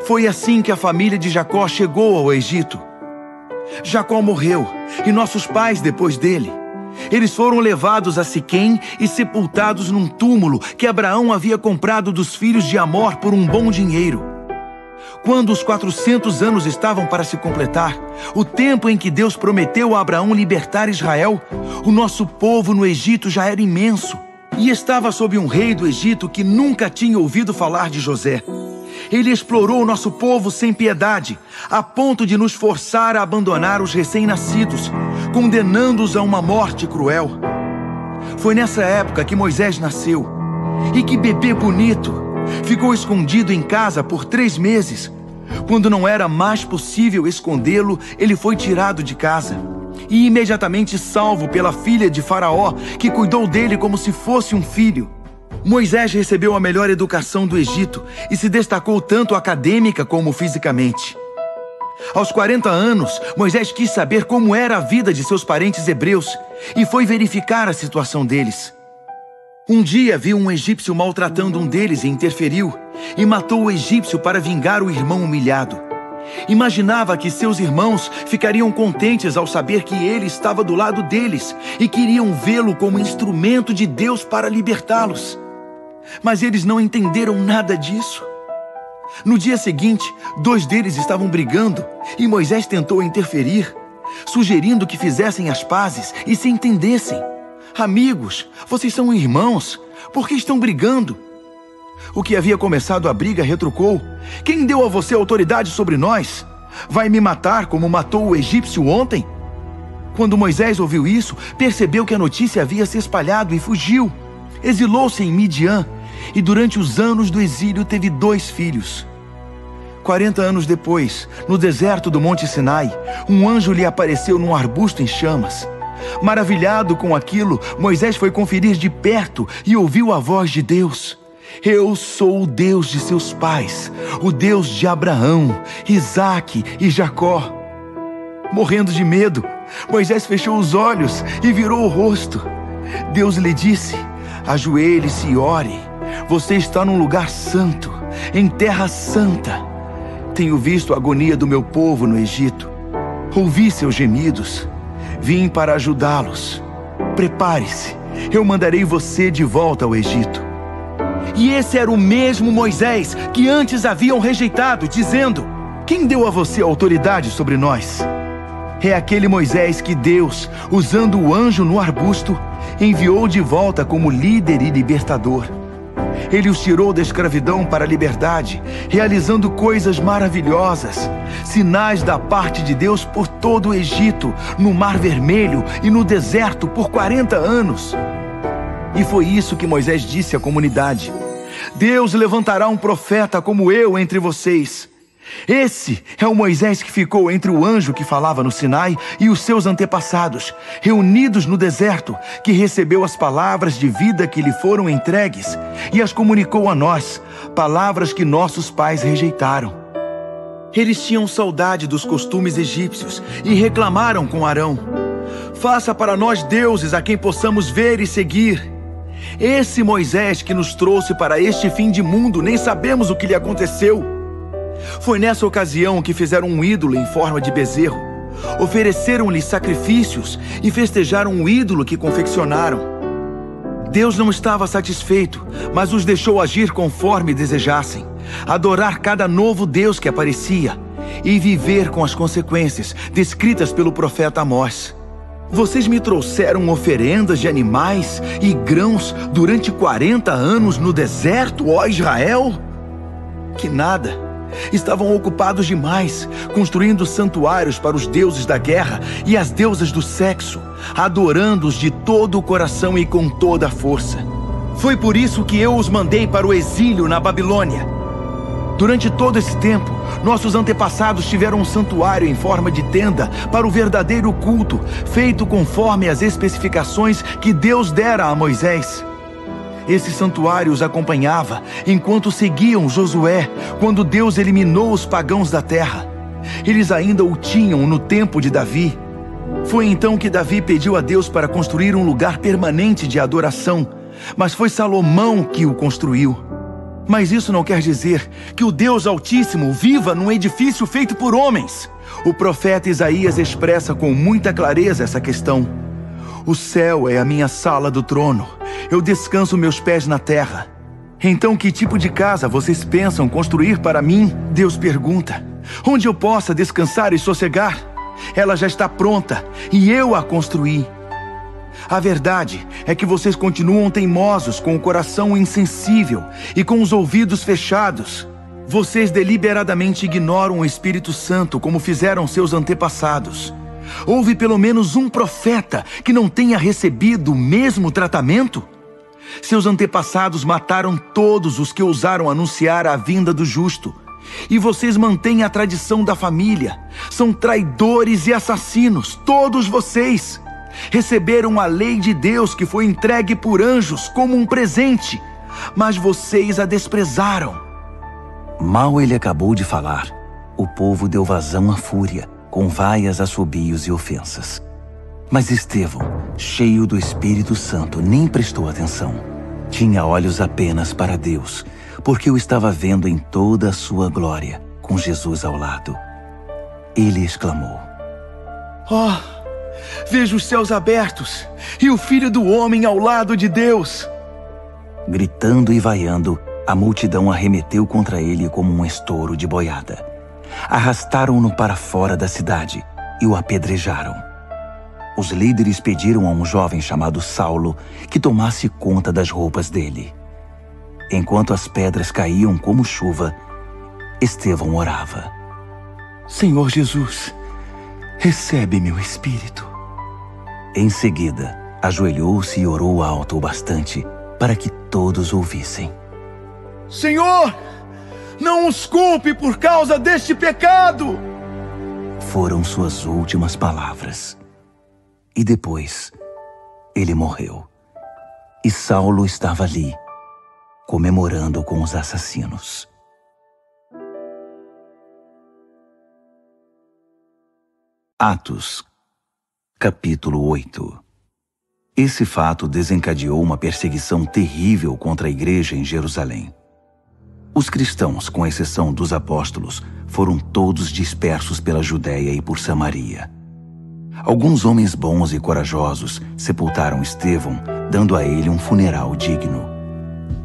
Foi assim que a família de Jacó chegou ao Egito. Jacó morreu, e nossos pais depois dele. Eles foram levados a Siquém e sepultados num túmulo que Abraão havia comprado dos filhos de Amor por um bom dinheiro. Quando os 400 anos estavam para se completar, o tempo em que Deus prometeu a Abraão libertar Israel, o nosso povo no Egito já era imenso e estava sob um rei do Egito que nunca tinha ouvido falar de José. Ele explorou o nosso povo sem piedade, a ponto de nos forçar a abandonar os recém-nascidos, condenando-os a uma morte cruel. Foi nessa época que Moisés nasceu. E que bebê bonito! Ficou escondido em casa por 3 meses. Quando não era mais possível escondê-lo, ele foi tirado de casa e imediatamente salvo pela filha de Faraó, que cuidou dele como se fosse um filho. Moisés recebeu a melhor educação do Egito e se destacou tanto acadêmica como fisicamente. Aos 40 anos, Moisés quis saber como era a vida de seus parentes hebreus e foi verificar a situação deles. Um dia viu um egípcio maltratando um deles e interferiu, e matou o egípcio para vingar o irmão humilhado. Imaginava que seus irmãos ficariam contentes ao saber que ele estava do lado deles e queriam vê-lo como instrumento de Deus para libertá-los. Mas eles não entenderam nada disso. No dia seguinte, 2 deles estavam brigando e Moisés tentou interferir, sugerindo que fizessem as pazes e se entendessem. Amigos, vocês são irmãos, por que estão brigando? O que havia começado a briga retrucou: quem deu a você autoridade sobre nós? Vai me matar como matou o egípcio ontem? Quando Moisés ouviu isso, percebeu que a notícia havia se espalhado e fugiu. Exilou-se em Midian e durante os anos do exílio teve 2 filhos. 40 anos depois, no deserto do Monte Sinai, um anjo lhe apareceu num arbusto em chamas. Maravilhado com aquilo, Moisés foi conferir de perto e ouviu a voz de Deus. Eu sou o Deus de seus pais, o Deus de Abraão, Isaque e Jacó. Morrendo de medo, Moisés fechou os olhos e virou o rosto. Deus lhe disse: ajoelhe-se e ore. Você está num lugar santo, em terra santa. Tenho visto a agonia do meu povo no Egito. Ouvi seus gemidos. Vim para ajudá-los. Prepare-se, eu mandarei você de volta ao Egito. E esse era o mesmo Moisés que antes haviam rejeitado, dizendo: quem deu a você autoridade sobre nós? É aquele Moisés que Deus, usando o anjo no arbusto, enviou de volta como líder e libertador. Ele os tirou da escravidão para a liberdade, realizando coisas maravilhosas, sinais da parte de Deus por todo o Egito, no Mar Vermelho e no deserto por 40 anos. E foi isso que Moisés disse à comunidade: Deus levantará um profeta como eu entre vocês. Esse é o Moisés que ficou entre o anjo que falava no Sinai e os seus antepassados, reunidos no deserto, que recebeu as palavras de vida que lhe foram entregues e as comunicou a nós, palavras que nossos pais rejeitaram. Eles tinham saudade dos costumes egípcios e reclamaram com Arão: faça para nós deuses a quem possamos ver e seguir. Esse Moisés que nos trouxe para este fim de mundo, nem sabemos o que lhe aconteceu. Foi nessa ocasião que fizeram um ídolo em forma de bezerro, ofereceram-lhe sacrifícios e festejaram um ídolo que confeccionaram. Deus não estava satisfeito, mas os deixou agir conforme desejassem, adorar cada novo Deus que aparecia e viver com as consequências descritas pelo profeta Amós. Vocês me trouxeram oferendas de animais e grãos durante 40 anos no deserto, ó Israel? Que nada! Estavam ocupados demais, construindo santuários para os deuses da guerra e as deusas do sexo, adorando-os de todo o coração e com toda a força. Foi por isso que eu os mandei para o exílio na Babilônia. Durante todo esse tempo, nossos antepassados tiveram um santuário em forma de tenda para o verdadeiro culto, feito conforme as especificações que Deus dera a Moisés. Esse santuário os acompanhava enquanto seguiam Josué, quando Deus eliminou os pagãos da terra. Eles ainda o tinham no tempo de Davi. Foi então que Davi pediu a Deus para construir um lugar permanente de adoração, mas foi Salomão que o construiu. Mas isso não quer dizer que o Deus Altíssimo viva num edifício feito por homens. O profeta Isaías expressa com muita clareza essa questão. O céu é a minha sala do trono. Eu descanso meus pés na terra. Então, que tipo de casa vocês pensam construir para mim? Deus pergunta. Onde eu possa descansar e sossegar? Ela já está pronta e eu a construí. A verdade é que vocês continuam teimosos, com o coração insensível e com os ouvidos fechados. Vocês deliberadamente ignoram o Espírito Santo, como fizeram seus antepassados. Houve pelo menos um profeta que não tenha recebido o mesmo tratamento? Seus antepassados mataram todos os que ousaram anunciar a vinda do justo. E vocês mantêm a tradição da família. São traidores e assassinos, todos vocês. Receberam a lei de Deus que foi entregue por anjos como um presente, mas vocês a desprezaram. Mal ele acabou de falar, o povo deu vazão à fúria, com vaias, assobios e ofensas. Mas Estevão, cheio do Espírito Santo, nem prestou atenção. Tinha olhos apenas para Deus, porque o estava vendo em toda a sua glória, com Jesus ao lado. Ele exclamou: "Oh, vejo os céus abertos e o Filho do Homem ao lado de Deus." Gritando e vaiando, a multidão arremeteu contra ele como um estouro de boiada. Arrastaram-no para fora da cidade e o apedrejaram. Os líderes pediram a um jovem chamado Saulo que tomasse conta das roupas dele. Enquanto as pedras caíam como chuva, Estevão orava: "Senhor Jesus, recebe meu espírito." Em seguida, ajoelhou-se e orou alto o bastante para que todos ouvissem: "Senhor, não os culpe por causa deste pecado." Foram suas últimas palavras. E depois, ele morreu. E Saulo estava ali, comemorando com os assassinos. Atos, capítulo 8. Esse fato desencadeou uma perseguição terrível contra a igreja em Jerusalém. Os cristãos, com exceção dos apóstolos, foram todos dispersos pela Judéia e por Samaria. Alguns homens bons e corajosos sepultaram Estevão, dando a ele um funeral digno.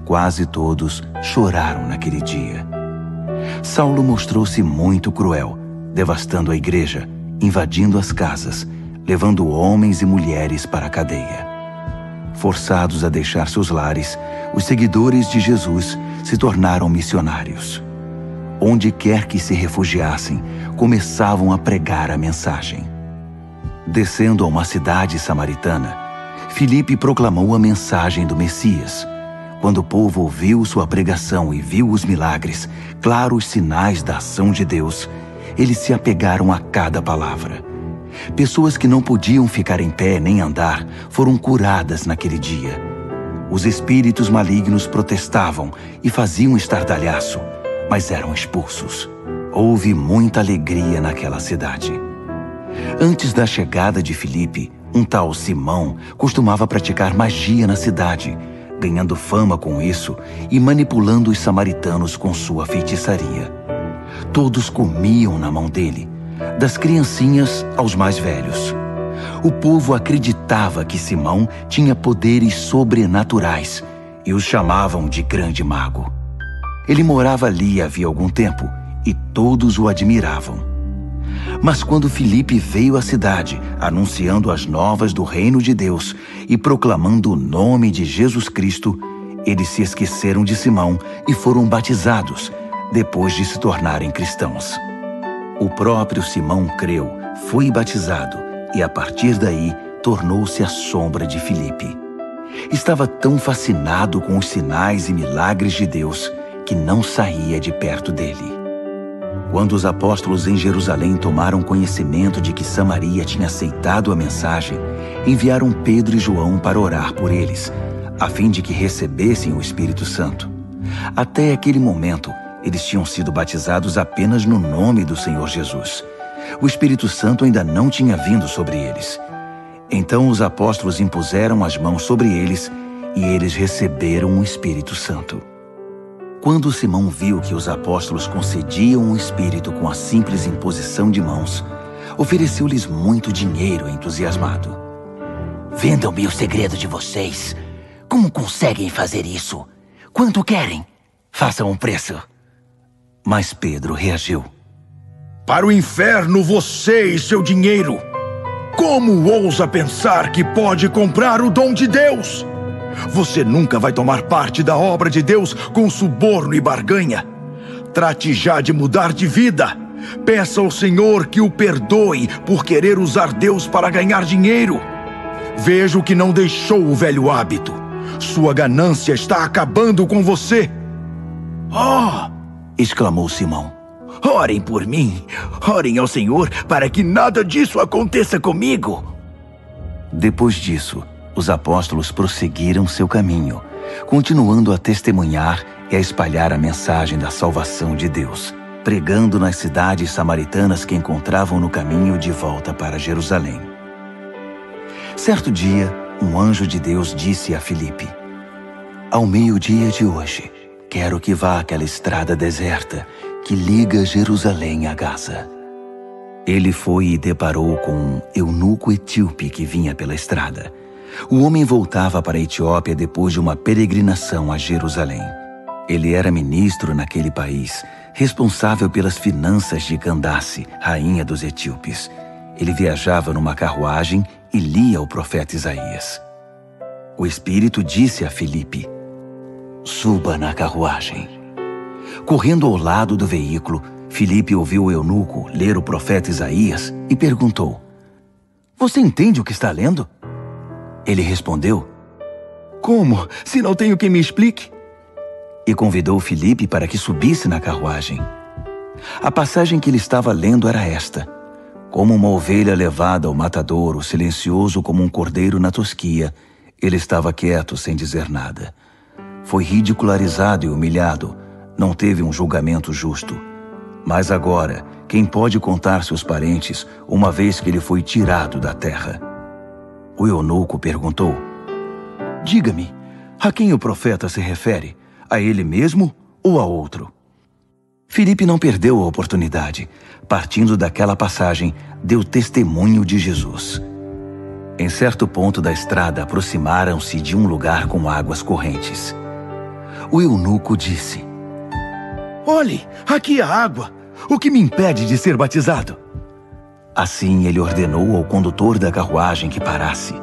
Quase todos choraram naquele dia. Saulo mostrou-se muito cruel, devastando a igreja, invadindo as casas, levando homens e mulheres para a cadeia. Forçados a deixar seus lares, os seguidores de Jesus se tornaram missionários. Onde quer que se refugiassem, começavam a pregar a mensagem. Descendo a uma cidade samaritana, Filipe proclamou a mensagem do Messias. Quando o povo ouviu sua pregação e viu os milagres, claros sinais da ação de Deus, eles se apegaram a cada palavra. Pessoas que não podiam ficar em pé nem andar foram curadas naquele dia. Os espíritos malignos protestavam e faziam estardalhaço, mas eram expulsos. Houve muita alegria naquela cidade. Antes da chegada de Filipe, um tal Simão costumava praticar magia na cidade, ganhando fama com isso e manipulando os samaritanos com sua feitiçaria. Todos comiam na mão dele, das criancinhas aos mais velhos. O povo acreditava que Simão tinha poderes sobrenaturais e os chamavam de grande mago. Ele morava ali havia algum tempo e todos o admiravam. Mas quando Filipe veio à cidade, anunciando as novas do reino de Deus e proclamando o nome de Jesus Cristo, eles se esqueceram de Simão e foram batizados, depois de se tornarem cristãos. O próprio Simão creu, foi batizado e, a partir daí, tornou-se a sombra de Filipe. Estava tão fascinado com os sinais e milagres de Deus que não saía de perto dele. Quando os apóstolos em Jerusalém tomaram conhecimento de que Samaria tinha aceitado a mensagem, enviaram Pedro e João para orar por eles, a fim de que recebessem o Espírito Santo. Até aquele momento, eles tinham sido batizados apenas no nome do Senhor Jesus. O Espírito Santo ainda não tinha vindo sobre eles. Então os apóstolos impuseram as mãos sobre eles e eles receberam o Espírito Santo. Quando Simão viu que os apóstolos concediam o Espírito com a simples imposição de mãos, ofereceu-lhes muito dinheiro entusiasmado. Vendam-me o segredo de vocês. Como conseguem fazer isso? Quanto querem? Façam um preço. Mas Pedro reagiu. Para o inferno você e seu dinheiro! Como ousa pensar que pode comprar o dom de Deus? Você nunca vai tomar parte da obra de Deus com suborno e barganha. Trate já de mudar de vida. Peça ao Senhor que o perdoe por querer usar Deus para ganhar dinheiro. Vejo que não deixou o velho hábito. Sua ganância está acabando com você. Oh! Exclamou Simão. Orem por mim. Orem ao Senhor para que nada disso aconteça comigo. Depois disso, os apóstolos prosseguiram seu caminho, continuando a testemunhar e a espalhar a mensagem da salvação de Deus, pregando nas cidades samaritanas que encontravam no caminho de volta para Jerusalém. Certo dia, um anjo de Deus disse a Filipe: ao meio-dia de hoje, quero que vá àquela estrada deserta que liga Jerusalém a Gaza. Ele foi e deparou com um eunuco etíope que vinha pela estrada. O homem voltava para a Etiópia depois de uma peregrinação a Jerusalém. Ele era ministro naquele país, responsável pelas finanças de Candace, rainha dos etíopes. Ele viajava numa carruagem e lia o profeta Isaías. O Espírito disse a Filipe: suba na carruagem. Correndo ao lado do veículo, Filipe ouviu o eunuco ler o profeta Isaías e perguntou: você entende o que está lendo? Ele respondeu: como, se não tenho quem me explique? E convidou Filipe para que subisse na carruagem. A passagem que ele estava lendo era esta: como uma ovelha levada ao matadouro, silencioso como um cordeiro na tosquia, ele estava quieto sem dizer nada. Foi ridicularizado e humilhado, não teve um julgamento justo. Mas agora, quem pode contar seus parentes, uma vez que ele foi tirado da terra? O eunuco perguntou: diga-me, a quem o profeta se refere? A ele mesmo ou a outro? Filipe não perdeu a oportunidade. Partindo daquela passagem, deu testemunho de Jesus. Em certo ponto da estrada, aproximaram-se de um lugar com águas correntes. O eunuco disse: olhe, aqui há água. O que me impede de ser batizado? Assim ele ordenou ao condutor da carruagem que parasse.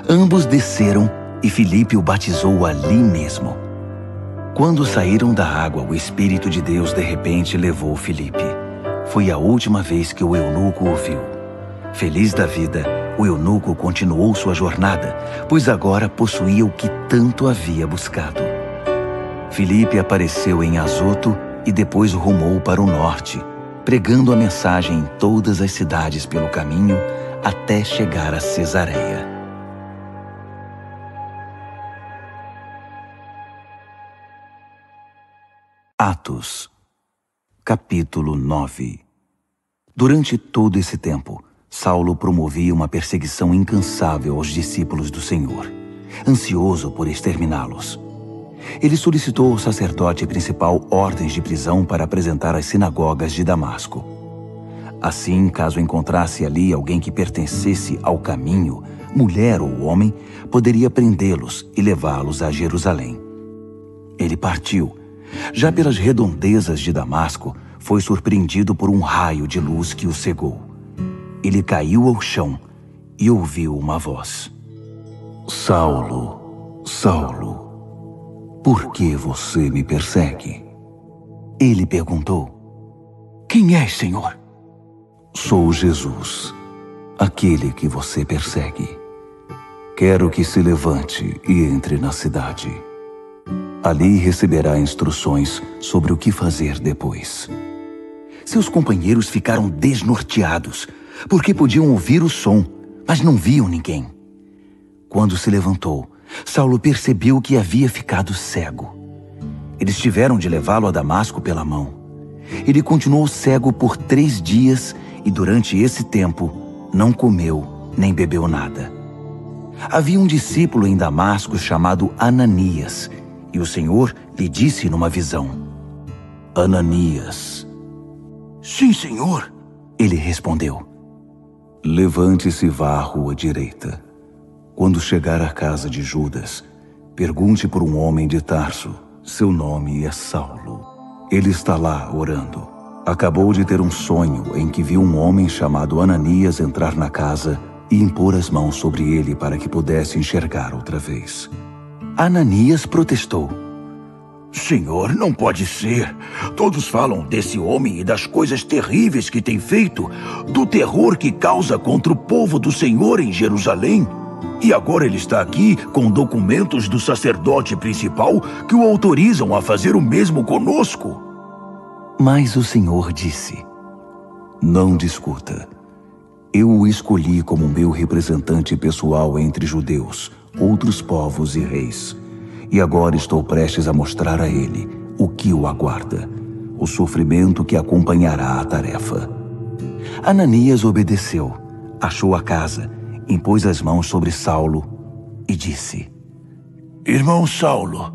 Ambos desceram e Filipe o batizou ali mesmo. Quando saíram da água, o Espírito de Deus de repente levou Filipe. Foi a última vez que o eunuco o viu. Feliz da vida, o eunuco continuou sua jornada, pois agora possuía o que tanto havia buscado. Filipe apareceu em Azoto e depois rumou para o norte, pregando a mensagem em todas as cidades pelo caminho até chegar a Cesareia. Atos, capítulo 9. Durante todo esse tempo, Saulo promovia uma perseguição incansável aos discípulos do Senhor, ansioso por exterminá-los. Ele solicitou ao sacerdote principal ordens de prisão para apresentar às sinagogas de Damasco. Assim, caso encontrasse ali alguém que pertencesse ao caminho, mulher ou homem, poderia prendê-los e levá-los a Jerusalém. Ele partiu. Já pelas redondezas de Damasco, foi surpreendido por um raio de luz que o cegou. Ele caiu ao chão e ouviu uma voz: Saulo, Saulo, por que você me persegue? Ele perguntou: Quem és, Senhor? Sou Jesus, aquele que você persegue. Quero que se levante e entre na cidade. Ali receberá instruções sobre o que fazer depois. Seus companheiros ficaram desnorteados, porque podiam ouvir o som, mas não viam ninguém. Quando se levantou, Saulo percebeu que havia ficado cego. Eles tiveram de levá-lo a Damasco pela mão. Ele continuou cego por 3 dias e durante esse tempo não comeu nem bebeu nada. Havia um discípulo em Damasco chamado Ananias, e o Senhor lhe disse numa visão: Ananias. Sim, Senhor, ele respondeu. Levante-se e vá à rua direita. Quando chegar à casa de Judas, pergunte por um homem de Tarso. Seu nome é Saulo. Ele está lá orando. Acabou de ter um sonho em que viu um homem chamado Ananias entrar na casa e impor as mãos sobre ele para que pudesse enxergar outra vez. Ananias protestou. Senhor, não pode ser. Todos falam desse homem e das coisas terríveis que tem feito, do terror que causa contra o povo do Senhor em Jerusalém. E agora ele está aqui com documentos do sacerdote principal que o autorizam a fazer o mesmo conosco. Mas o Senhor disse: Não discuta. Eu o escolhi como meu representante pessoal entre judeus, outros povos e reis. E agora estou prestes a mostrar a ele o que o aguarda, o sofrimento que acompanhará a tarefa. Ananias obedeceu, achou a casa, impôs as mãos sobre Saulo e disse: Irmão Saulo,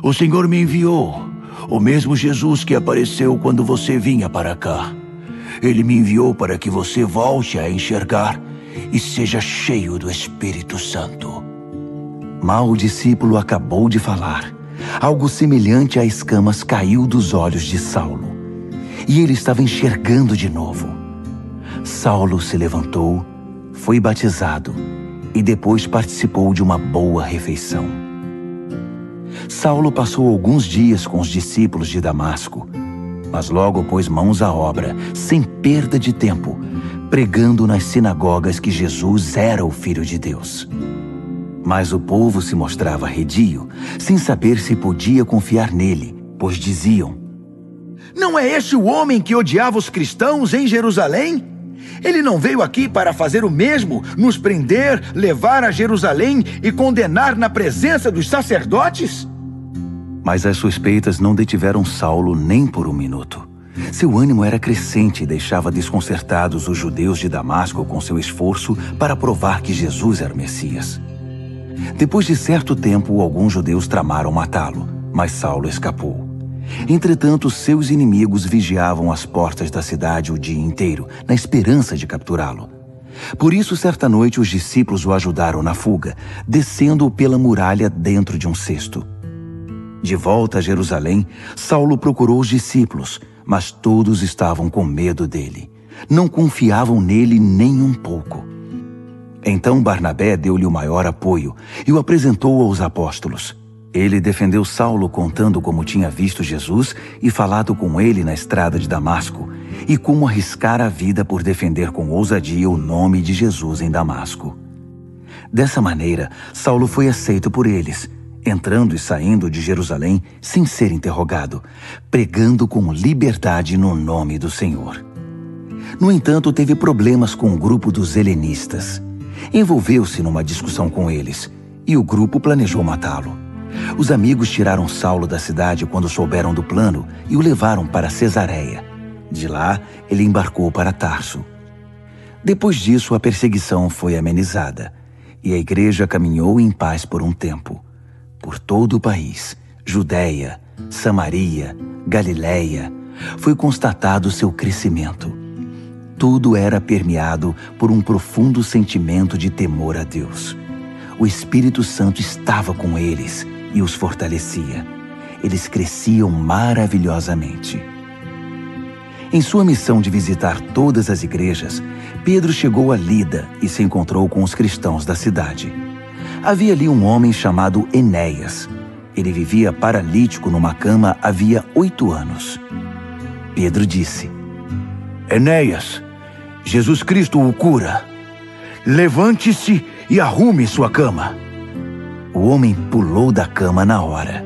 o Senhor me enviou, o mesmo Jesus que apareceu quando você vinha para cá. Ele me enviou para que você volte a enxergar e seja cheio do Espírito Santo. Mal o discípulo acabou de falar, algo semelhante a escamas caiu dos olhos de Saulo, e ele estava enxergando de novo. Saulo se levantou, foi batizado e depois participou de uma boa refeição. Saulo passou alguns dias com os discípulos de Damasco, mas logo pôs mãos à obra, sem perda de tempo, pregando nas sinagogas que Jesus era o Filho de Deus. Mas o povo se mostrava redio, sem saber se podia confiar nele, pois diziam: Não é este o homem que odiava os cristãos em Jerusalém? Ele não veio aqui para fazer o mesmo, nos prender, levar a Jerusalém e condenar na presença dos sacerdotes? Mas as suspeitas não detiveram Saulo nem por um minuto. Seu ânimo era crescente e deixava desconcertados os judeus de Damasco com seu esforço para provar que Jesus era o Messias. Depois de certo tempo, alguns judeus tramaram matá-lo, mas Saulo escapou. Entretanto, seus inimigos vigiavam as portas da cidade o dia inteiro, na esperança de capturá-lo. Por isso, certa noite, os discípulos o ajudaram na fuga, descendo-o pela muralha dentro de um cesto. De volta a Jerusalém, Saulo procurou os discípulos, mas todos estavam com medo dele. Não confiavam nele nem um pouco. Então Barnabé deu-lhe o maior apoio e o apresentou aos apóstolos. Ele defendeu Saulo contando como tinha visto Jesus e falado com ele na estrada de Damasco, e como arriscara a vida por defender com ousadia o nome de Jesus em Damasco. Dessa maneira, Saulo foi aceito por eles, entrando e saindo de Jerusalém sem ser interrogado, pregando com liberdade no nome do Senhor. No entanto, teve problemas com o grupo dos helenistas. Envolveu-se numa discussão com eles, e o grupo planejou matá-lo. Os amigos tiraram Saulo da cidade quando souberam do plano e o levaram para Cesareia. De lá, ele embarcou para Tarso. Depois disso, a perseguição foi amenizada, e a igreja caminhou em paz por um tempo. Por todo o país, Judéia, Samaria, Galiléia, foi constatado seu crescimento. Tudo era permeado por um profundo sentimento de temor a Deus. O Espírito Santo estava com eles e os fortalecia. Eles cresciam maravilhosamente. Em sua missão de visitar todas as igrejas, Pedro chegou a Lida e se encontrou com os cristãos da cidade. Havia ali um homem chamado Enéas. Ele vivia paralítico numa cama havia 8 anos. Pedro disse: Enéas, Jesus Cristo o cura. Levante-se e arrume sua cama. O homem pulou da cama na hora.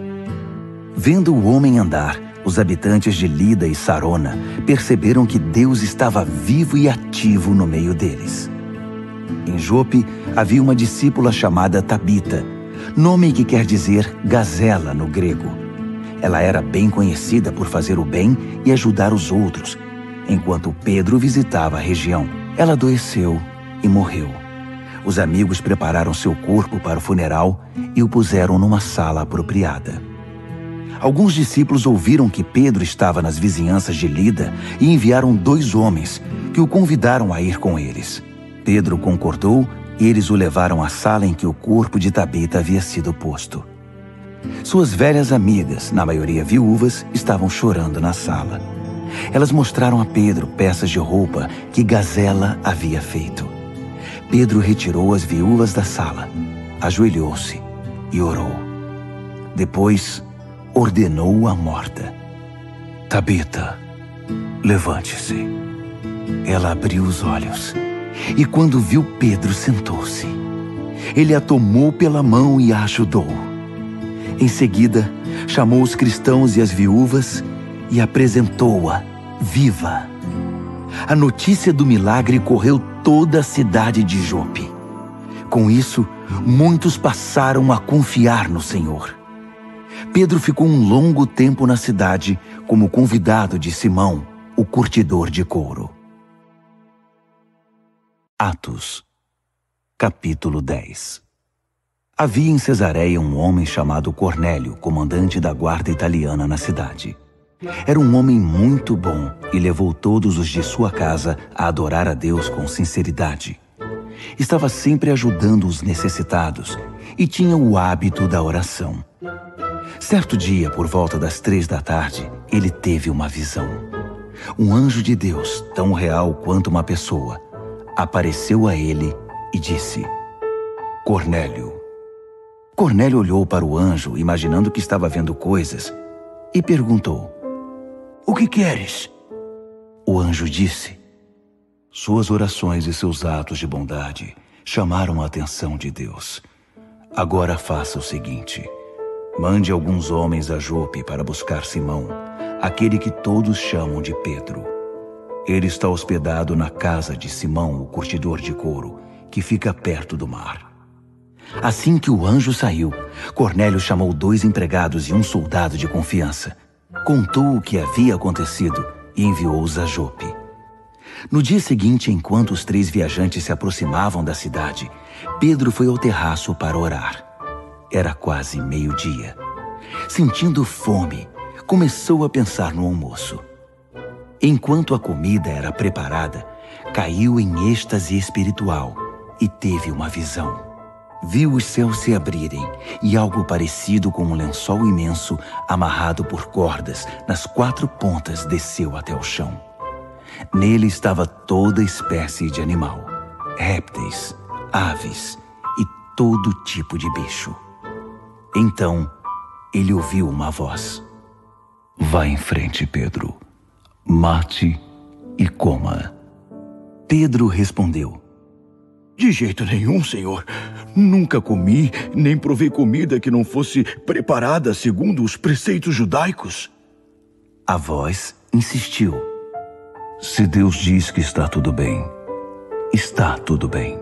Vendo o homem andar, os habitantes de Lida e Sarona perceberam que Deus estava vivo e ativo no meio deles. Em Jope havia uma discípula chamada Tabita, nome que quer dizer gazela no grego. Ela era bem conhecida por fazer o bem e ajudar os outros. Enquanto Pedro visitava a região, ela adoeceu e morreu. Os amigos prepararam seu corpo para o funeral e o puseram numa sala apropriada. Alguns discípulos ouviram que Pedro estava nas vizinhanças de Lida e enviaram 2 homens que o convidaram a ir com eles. Pedro concordou e eles o levaram à sala em que o corpo de Tabita havia sido posto. Suas velhas amigas, na maioria viúvas, estavam chorando na sala. Elas mostraram a Pedro peças de roupa que Gazela havia feito. Pedro retirou as viúvas da sala, ajoelhou-se e orou. Depois, ordenou a morta: Tabita, levante-se. Ela abriu os olhos e, quando viu Pedro, sentou-se. Ele a tomou pela mão e a ajudou. Em seguida, chamou os cristãos e as viúvas e apresentou-a viva. A notícia do milagre correu toda a cidade de Jope. Com isso, muitos passaram a confiar no Senhor. Pedro ficou um longo tempo na cidade como convidado de Simão, o curtidor de couro. Atos, capítulo 10. Havia em Cesareia um homem chamado Cornélio, comandante da guarda italiana na cidade. Era um homem muito bom e levou todos os de sua casa a adorar a Deus com sinceridade. Estava sempre ajudando os necessitados e tinha o hábito da oração. Certo dia, por volta das 3 da tarde, ele teve uma visão. Um anjo de Deus, tão real quanto uma pessoa, apareceu a ele e disse: Cornélio. Cornélio olhou para o anjo, imaginando que estava vendo coisas, e perguntou: O que queres? O anjo disse: Suas orações e seus atos de bondade chamaram a atenção de Deus. Agora faça o seguinte: mande alguns homens a Jope para buscar Simão, aquele que todos chamam de Pedro. Ele está hospedado na casa de Simão, o curtidor de couro, que fica perto do mar. Assim que o anjo saiu, Cornélio chamou 2 empregados e um soldado de confiança. Contou o que havia acontecido e enviou-os a Jope. No dia seguinte, enquanto os 3 viajantes se aproximavam da cidade, Pedro foi ao terraço para orar. Era quase meio-dia. Sentindo fome, começou a pensar no almoço. Enquanto a comida era preparada, caiu em êxtase espiritual e teve uma visão. Viu os céus se abrirem e algo parecido com um lençol imenso amarrado por cordas nas 4 pontas desceu até o chão. Nele estava toda espécie de animal, répteis, aves e todo tipo de bicho. Então, ele ouviu uma voz: Vá em frente, Pedro. Mate e coma. Pedro respondeu: De jeito nenhum, Senhor. Nunca comi, nem provei comida que não fosse preparada segundo os preceitos judaicos. A voz insistiu: Se Deus diz que está tudo bem, está tudo bem.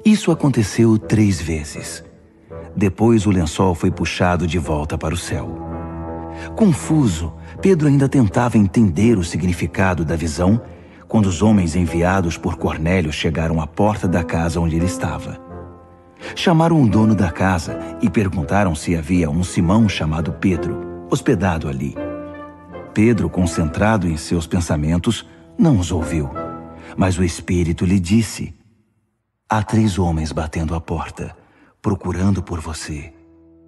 Isso aconteceu 3 vezes. Depois o lençol foi puxado de volta para o céu. Confuso, Pedro ainda tentava entender o significado da visão quando os homens enviados por Cornélio chegaram à porta da casa onde ele estava. Chamaram o dono da casa e perguntaram se havia um Simão chamado Pedro, hospedado ali. Pedro, concentrado em seus pensamentos, não os ouviu, mas o Espírito lhe disse: Há 3 homens batendo à porta, procurando por você.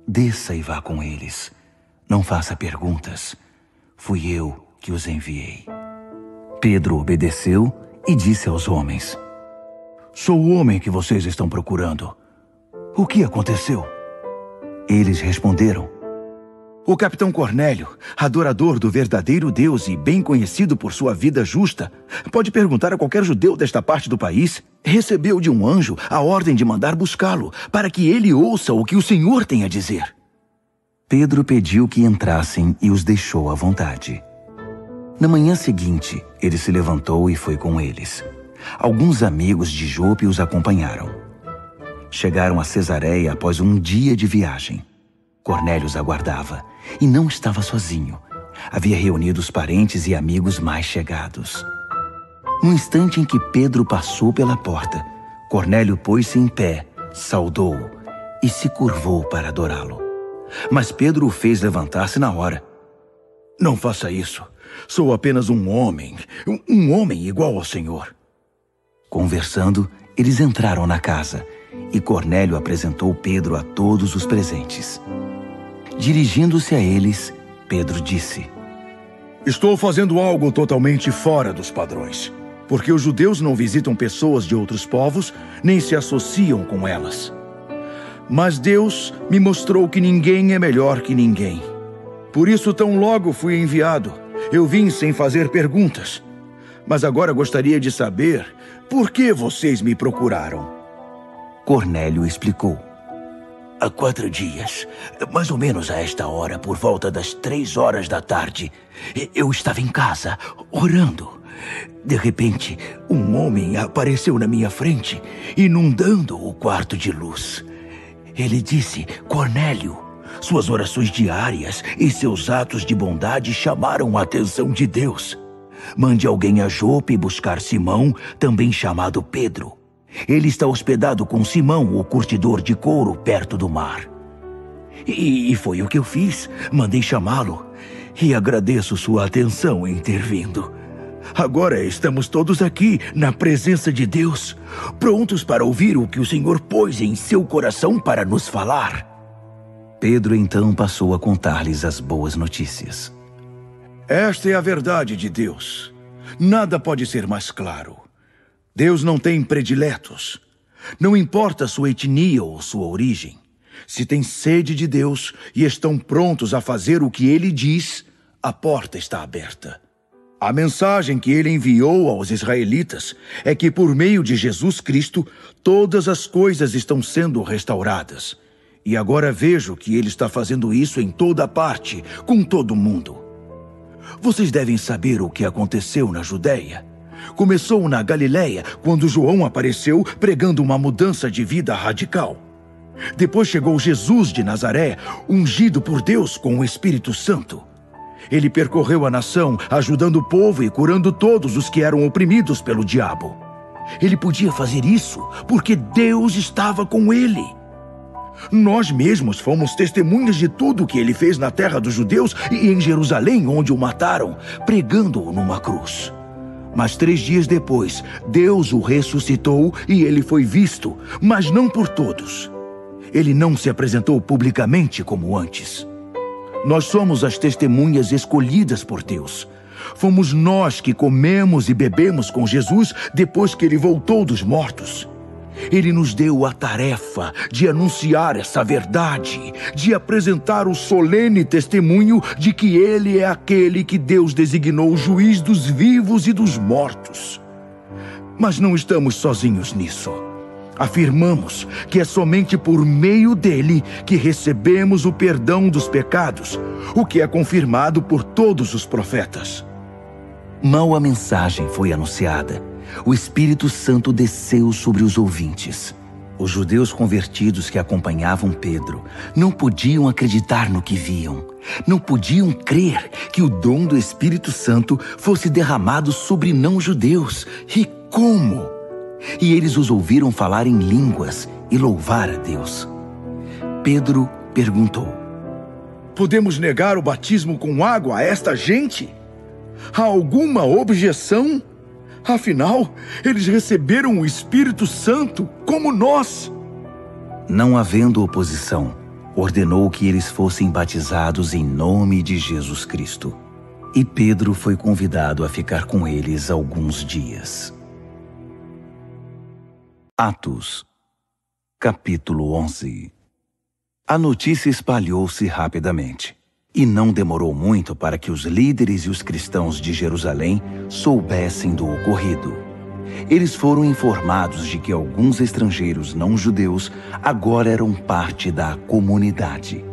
Desça e vá com eles. Não faça perguntas. Fui eu que os enviei. Pedro obedeceu e disse aos homens: Sou o homem que vocês estão procurando. O que aconteceu? Eles responderam: O capitão Cornélio, adorador do verdadeiro Deus e bem conhecido por sua vida justa, pode perguntar a qualquer judeu desta parte do país, recebeu de um anjo a ordem de mandar buscá-lo, para que ele ouça o que o Senhor tem a dizer. Pedro pediu que entrassem e os deixou à vontade. Na manhã seguinte, ele se levantou e foi com eles. Alguns amigos de Jope os acompanharam. Chegaram a Cesareia após um dia de viagem. Cornélio os aguardava e não estava sozinho. Havia reunido os parentes e amigos mais chegados. No instante em que Pedro passou pela porta, Cornélio pôs-se em pé, saudou-o e se curvou para adorá-lo. Mas Pedro o fez levantar-se na hora. Não faça isso. Sou apenas um homem igual ao Senhor. Conversando, eles entraram na casa e Cornélio apresentou Pedro a todos os presentes. Dirigindo-se a eles, Pedro disse: Estou fazendo algo totalmente fora dos padrões, porque os judeus não visitam pessoas de outros povos, nem se associam com elas. Mas Deus me mostrou que ninguém é melhor que ninguém. Por isso, tão logo fui enviado, eu vim sem fazer perguntas. Mas agora gostaria de saber por que vocês me procuraram. Cornélio explicou: Há 4 dias, mais ou menos a esta hora, por volta das 3 horas da tarde, eu estava em casa, orando. De repente, um homem apareceu na minha frente, inundando o quarto de luz. Ele disse: Cornélio, suas orações diárias e seus atos de bondade chamaram a atenção de Deus. Mande alguém a Jope buscar Simão, também chamado Pedro. Ele está hospedado com Simão, o curtidor de couro, perto do mar. E foi o que eu fiz. Mandei chamá-lo. E agradeço sua atenção em ter vindo. Agora estamos todos aqui, na presença de Deus, prontos para ouvir o que o Senhor pôs em seu coração para nos falar. Pedro então passou a contar-lhes as boas notícias. Esta é a verdade de Deus. Nada pode ser mais claro. Deus não tem prediletos. Não importa sua etnia ou sua origem. Se têm sede de Deus e estão prontos a fazer o que Ele diz, a porta está aberta. A mensagem que Ele enviou aos israelitas é que por meio de Jesus Cristo, todas as coisas estão sendo restauradas. E agora vejo que Ele está fazendo isso em toda parte, com todo mundo. Vocês devem saber o que aconteceu na Judéia. Começou na Galileia, quando João apareceu pregando uma mudança de vida radical. Depois chegou Jesus de Nazaré, ungido por Deus com o Espírito Santo. Ele percorreu a nação, ajudando o povo e curando todos os que eram oprimidos pelo diabo. Ele podia fazer isso porque Deus estava com ele. Nós mesmos fomos testemunhas de tudo o que ele fez na terra dos judeus e em Jerusalém, onde o mataram, pregando-o numa cruz. Mas 3 dias depois, Deus o ressuscitou e ele foi visto, mas não por todos. Ele não se apresentou publicamente como antes. Nós somos as testemunhas escolhidas por Deus. Fomos nós que comemos e bebemos com Jesus depois que ele voltou dos mortos. Ele nos deu a tarefa de anunciar essa verdade, de apresentar o solene testemunho de que Ele é aquele que Deus designou juiz dos vivos e dos mortos. Mas não estamos sozinhos nisso. Afirmamos que é somente por meio dele que recebemos o perdão dos pecados, o que é confirmado por todos os profetas. Mal a mensagem foi anunciada, o Espírito Santo desceu sobre os ouvintes. Os judeus convertidos que acompanhavam Pedro não podiam acreditar no que viam. Não podiam crer que o dom do Espírito Santo fosse derramado sobre não-judeus. E como? E eles os ouviram falar em línguas e louvar a Deus. Pedro perguntou: Podemos negar o batismo com água a esta gente? Há alguma objeção? Afinal, eles receberam o Espírito Santo como nós. Não havendo oposição, ordenou que eles fossem batizados em nome de Jesus Cristo. E Pedro foi convidado a ficar com eles alguns dias. Atos, capítulo 11. A notícia espalhou-se rapidamente. E não demorou muito para que os líderes e os cristãos de Jerusalém soubessem do ocorrido. Eles foram informados de que alguns estrangeiros não-judeus agora eram parte da comunidade.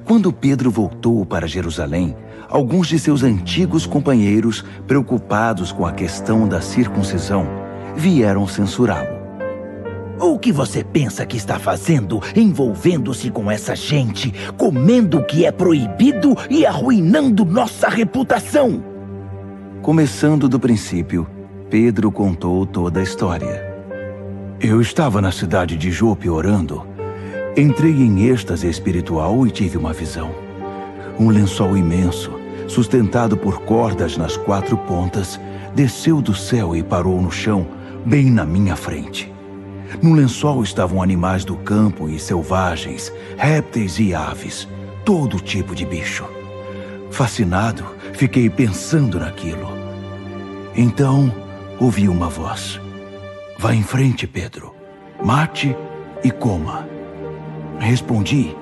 Quando Pedro voltou para Jerusalém, alguns de seus antigos companheiros, preocupados com a questão da circuncisão, vieram censurá-lo. O que você pensa que está fazendo, envolvendo-se com essa gente, comendo o que é proibido e arruinando nossa reputação? Começando do princípio, Pedro contou toda a história. Eu estava na cidade de Jope orando. Entrei em êxtase espiritual e tive uma visão. Um lençol imenso, sustentado por cordas nas 4 pontas, desceu do céu e parou no chão, bem na minha frente. No lençol estavam animais do campo e selvagens, répteis e aves, todo tipo de bicho. Fascinado, fiquei pensando naquilo. Então, ouvi uma voz. Vá em frente, Pedro. Mate e coma. Respondi,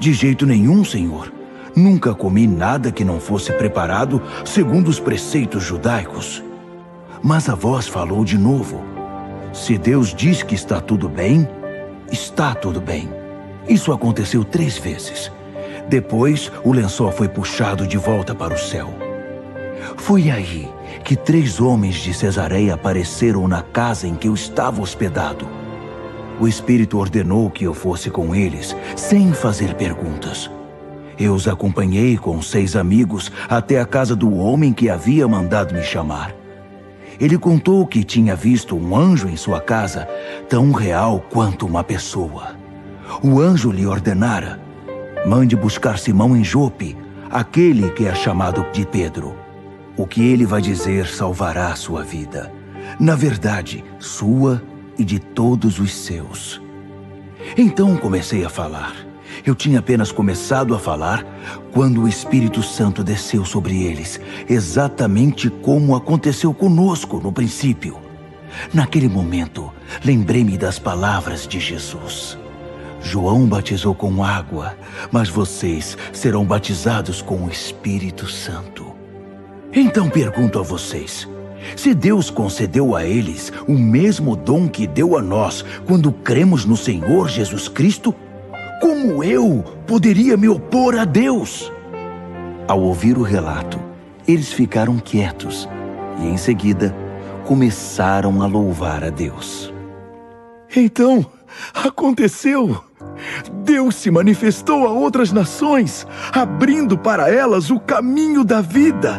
de jeito nenhum, Senhor. Nunca comi nada que não fosse preparado segundo os preceitos judaicos. Mas a voz falou de novo. Se Deus diz que está tudo bem, está tudo bem. Isso aconteceu 3 vezes. Depois, o lençol foi puxado de volta para o céu. Foi aí que 3 homens de Cesareia apareceram na casa em que eu estava hospedado. O Espírito ordenou que eu fosse com eles, sem fazer perguntas. Eu os acompanhei com 6 amigos até a casa do homem que havia mandado me chamar. Ele contou que tinha visto um anjo em sua casa, tão real quanto uma pessoa. O anjo lhe ordenara: mande buscar Simão em Jope, aquele que é chamado de Pedro. O que ele vai dizer salvará a sua vida. Na verdade, sua e de todos os seus. Então comecei a falar. Eu tinha apenas começado a falar quando o Espírito Santo desceu sobre eles, exatamente como aconteceu conosco no princípio. Naquele momento, lembrei-me das palavras de Jesus. João batizou com água, mas vocês serão batizados com o Espírito Santo. Então pergunto a vocês, se Deus concedeu a eles o mesmo dom que deu a nós quando cremos no Senhor Jesus Cristo, como eu poderia me opor a Deus? Ao ouvir o relato, eles ficaram quietos e, em seguida, começaram a louvar a Deus. Então, aconteceu! Deus se manifestou a outras nações, abrindo para elas o caminho da vida.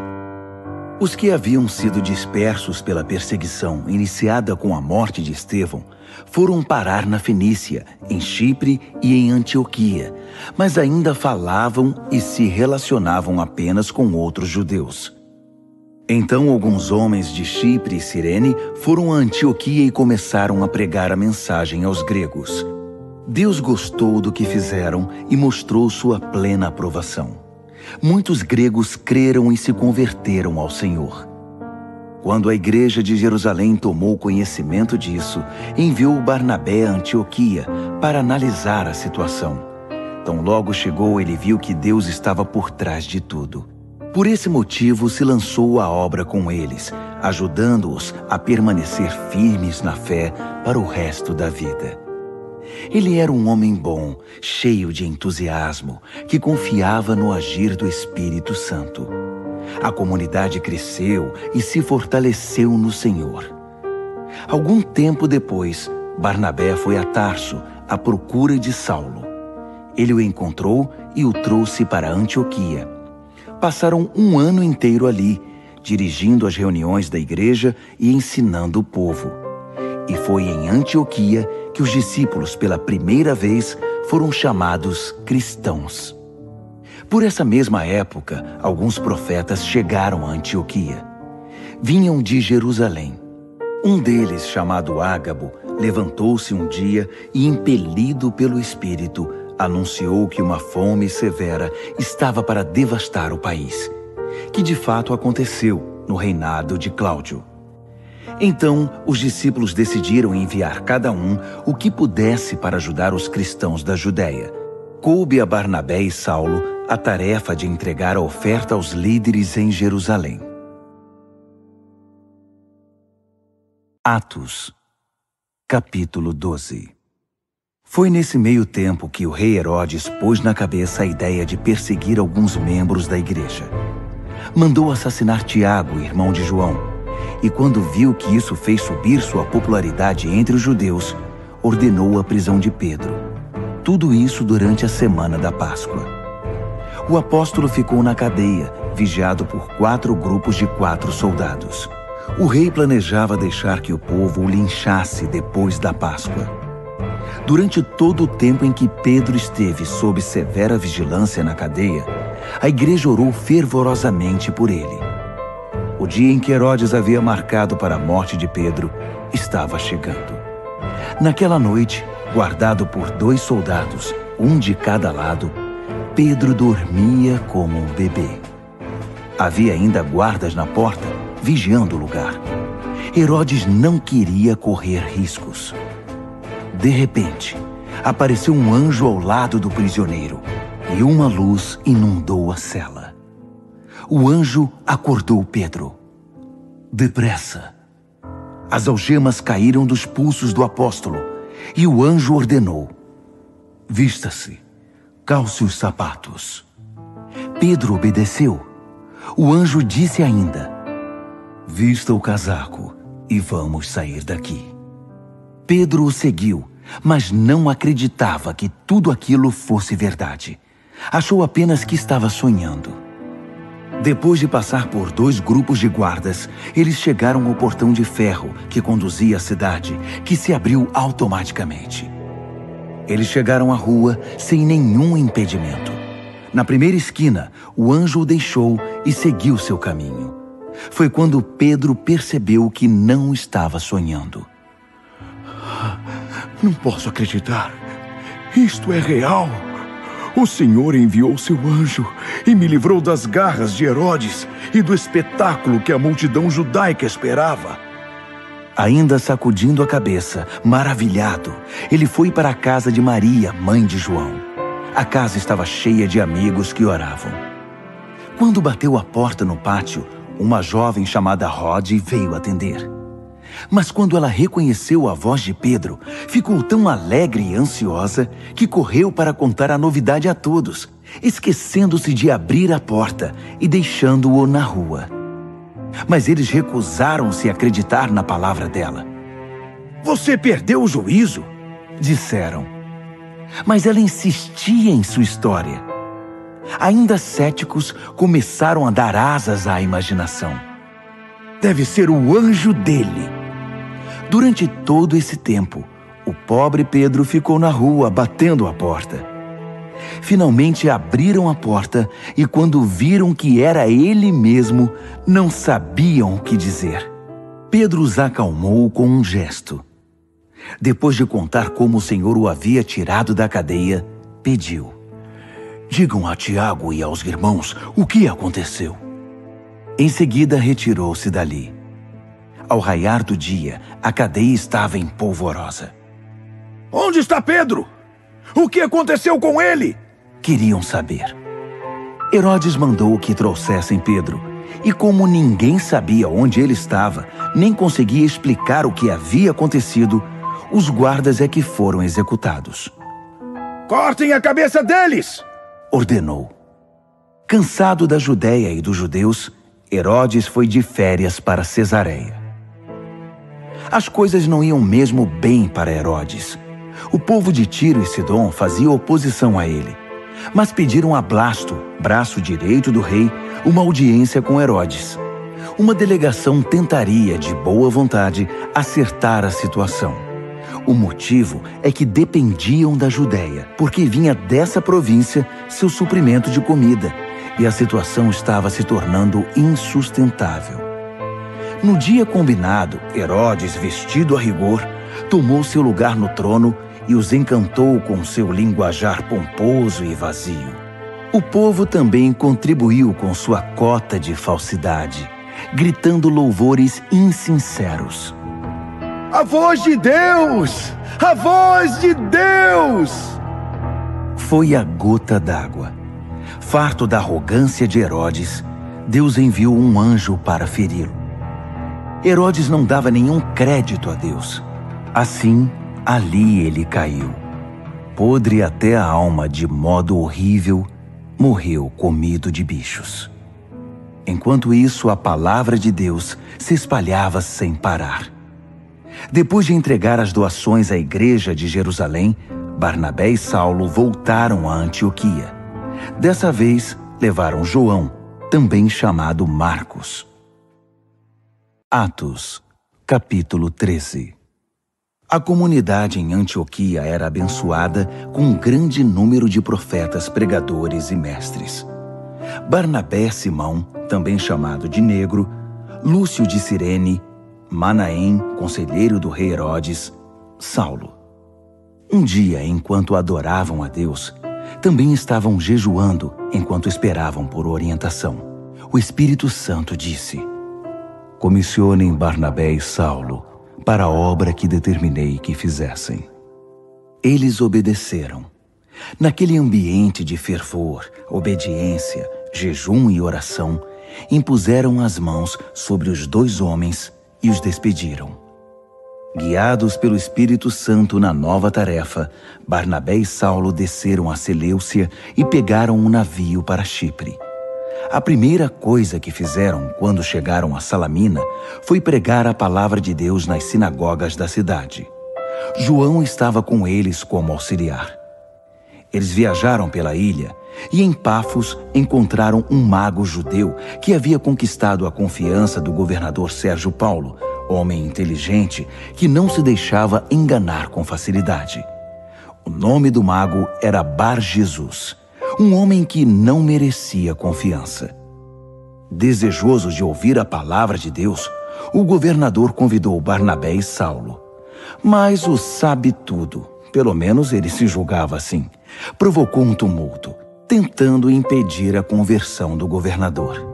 Os que haviam sido dispersos pela perseguição iniciada com a morte de Estevão foram parar na Fenícia, em Chipre e em Antioquia, mas ainda falavam e se relacionavam apenas com outros judeus. Então alguns homens de Chipre e Cirene foram a Antioquia e começaram a pregar a mensagem aos gregos. Deus gostou do que fizeram e mostrou sua plena aprovação. Muitos gregos creram e se converteram ao Senhor. Quando a igreja de Jerusalém tomou conhecimento disso, enviou Barnabé a Antioquia para analisar a situação. Tão logo chegou, ele viu que Deus estava por trás de tudo. Por esse motivo, se lançou à obra com eles, ajudando-os a permanecer firmes na fé para o resto da vida. Ele era um homem bom, cheio de entusiasmo, que confiava no agir do Espírito Santo. A comunidade cresceu e se fortaleceu no Senhor. Algum tempo depois, Barnabé foi a Tarso à procura de Saulo. Ele o encontrou e o trouxe para Antioquia. Passaram 1 ano inteiro ali, dirigindo as reuniões da igreja e ensinando o povo. E foi em Antioquia que os discípulos, pela primeira vez, foram chamados cristãos. Por essa mesma época, alguns profetas chegaram a Antioquia. Vinham de Jerusalém. Um deles, chamado Ágabo, levantou-se um dia e, impelido pelo Espírito, anunciou que uma fome severa estava para devastar o país, que de fato aconteceu no reinado de Cláudio. Então, os discípulos decidiram enviar cada um o que pudesse para ajudar os cristãos da Judéia. coube a Barnabé e Saulo a tarefa de entregar a oferta aos líderes em Jerusalém. Atos, capítulo 12. Foi nesse meio tempo que o rei Herodes pôs na cabeça a ideia de perseguir alguns membros da igreja. Mandou assassinar Tiago, irmão de João, e quando viu que isso fez subir sua popularidade entre os judeus, ordenou a prisão de Pedro. Tudo isso durante a semana da Páscoa. O apóstolo ficou na cadeia, vigiado por 4 grupos de 4 soldados. O rei planejava deixar que o povo o linchasse depois da Páscoa. Durante todo o tempo em que Pedro esteve sob severa vigilância na cadeia, a igreja orou fervorosamente por ele. O dia em que Herodes havia marcado para a morte de Pedro estava chegando. Naquela noite, guardado por 2 soldados, um de cada lado, Pedro dormia como um bebê. Havia ainda guardas na porta, vigiando o lugar. Herodes não queria correr riscos. De repente, apareceu um anjo ao lado do prisioneiro e uma luz inundou a cela. O anjo acordou Pedro. Depressa! As algemas caíram dos pulsos do apóstolo e o anjo ordenou: vista-se, calce os sapatos. Pedro obedeceu. O anjo disse ainda: vista o casaco e vamos sair daqui. Pedro o seguiu, mas não acreditava que tudo aquilo fosse verdade. Achou apenas que estava sonhando. Depois de passar por 2 grupos de guardas, eles chegaram ao portão de ferro que conduzia à cidade, que se abriu automaticamente. Eles chegaram à rua sem nenhum impedimento. Na primeira esquina, o anjo o deixou e seguiu seu caminho. Foi quando Pedro percebeu que não estava sonhando. Não posso acreditar. Isto é real. O Senhor enviou seu anjo e me livrou das garras de Herodes e do espetáculo que a multidão judaica esperava. Ainda sacudindo a cabeça, maravilhado, ele foi para a casa de Maria, mãe de João. A casa estava cheia de amigos que oravam. Quando bateu a porta no pátio, uma jovem chamada Rod veio atender. Mas quando ela reconheceu a voz de Pedro, ficou tão alegre e ansiosa que correu para contar a novidade a todos, esquecendo-se de abrir a porta e deixando-o na rua. Mas eles recusaram-se a acreditar na palavra dela. Você perdeu o juízo? Disseram. Mas ela insistia em sua história. Ainda céticos, começaram a dar asas à imaginação. Deve ser o anjo dele. Durante todo esse tempo, o pobre Pedro ficou na rua, batendo a porta. Finalmente abriram a porta e quando viram que era ele mesmo, não sabiam o que dizer. Pedro os acalmou com um gesto. Depois de contar como o Senhor o havia tirado da cadeia, pediu: digam a Tiago e aos irmãos o que aconteceu. Em seguida, retirou-se dali. Ao raiar do dia, a cadeia estava em polvorosa. Onde está Pedro? O que aconteceu com ele? Queriam saber. Herodes mandou que trouxessem Pedro, e como ninguém sabia onde ele estava, nem conseguia explicar o que havia acontecido, os guardas é que foram executados. Cortem a cabeça deles! Ordenou. Cansado da Judéia e dos judeus, Herodes foi de férias para Cesareia. As coisas não iam mesmo bem para Herodes. O povo de Tiro e Sidom fazia oposição a ele, mas pediram a Blasto, braço direito do rei, uma audiência com Herodes. Uma delegação tentaria, de boa vontade, acertar a situação. O motivo é que dependiam da Judéia, porque vinha dessa província seu suprimento de comida, e a situação estava se tornando insustentável. No dia combinado, Herodes, vestido a rigor, tomou seu lugar no trono e os encantou com seu linguajar pomposo e vazio. O povo também contribuiu com sua cota de falsidade, gritando louvores insinceros. A voz de Deus! A voz de Deus! foi a gota d'água. Farto da arrogância de Herodes, Deus enviou um anjo para feri-lo. Herodes não dava nenhum crédito a Deus. Assim, ali ele caiu. Podre até a alma de modo horrível, morreu comido de bichos. Enquanto isso, a palavra de Deus se espalhava sem parar. Depois de entregar as doações à igreja de Jerusalém, Barnabé e Saulo voltaram a Antioquia. Dessa vez, levaram João, também chamado Marcos. Atos, capítulo 13. A comunidade em Antioquia era abençoada com um grande número de profetas, pregadores e mestres. Barnabé, Simão, também chamado de Negro, Lúcio de Cirene, Manaém, conselheiro do rei Herodes, Saulo. Um dia, enquanto adoravam a Deus, também estavam jejuando enquanto esperavam por orientação. O Espírito Santo disse: comissionem Barnabé e Saulo para a obra que determinei que fizessem. Eles obedeceram. Naquele ambiente de fervor, obediência, jejum e oração, impuseram as mãos sobre os 2 homens e os despediram. Guiados pelo Espírito Santo na nova tarefa, Barnabé e Saulo desceram a Seleucia e pegaram um navio para Chipre. A primeira coisa que fizeram quando chegaram a Salamina foi pregar a palavra de Deus nas sinagogas da cidade. João estava com eles como auxiliar. Eles viajaram pela ilha e em Pafos encontraram um mago judeu que havia conquistado a confiança do governador Sérgio Paulo, homem inteligente que não se deixava enganar com facilidade. O nome do mago era Bar-Jesus, um homem que não merecia confiança. Desejoso de ouvir a palavra de Deus, o governador convidou Barnabé e Saulo. Mas o sabe-tudo, pelo menos ele se julgava assim, provocou um tumulto, tentando impedir a conversão do governador.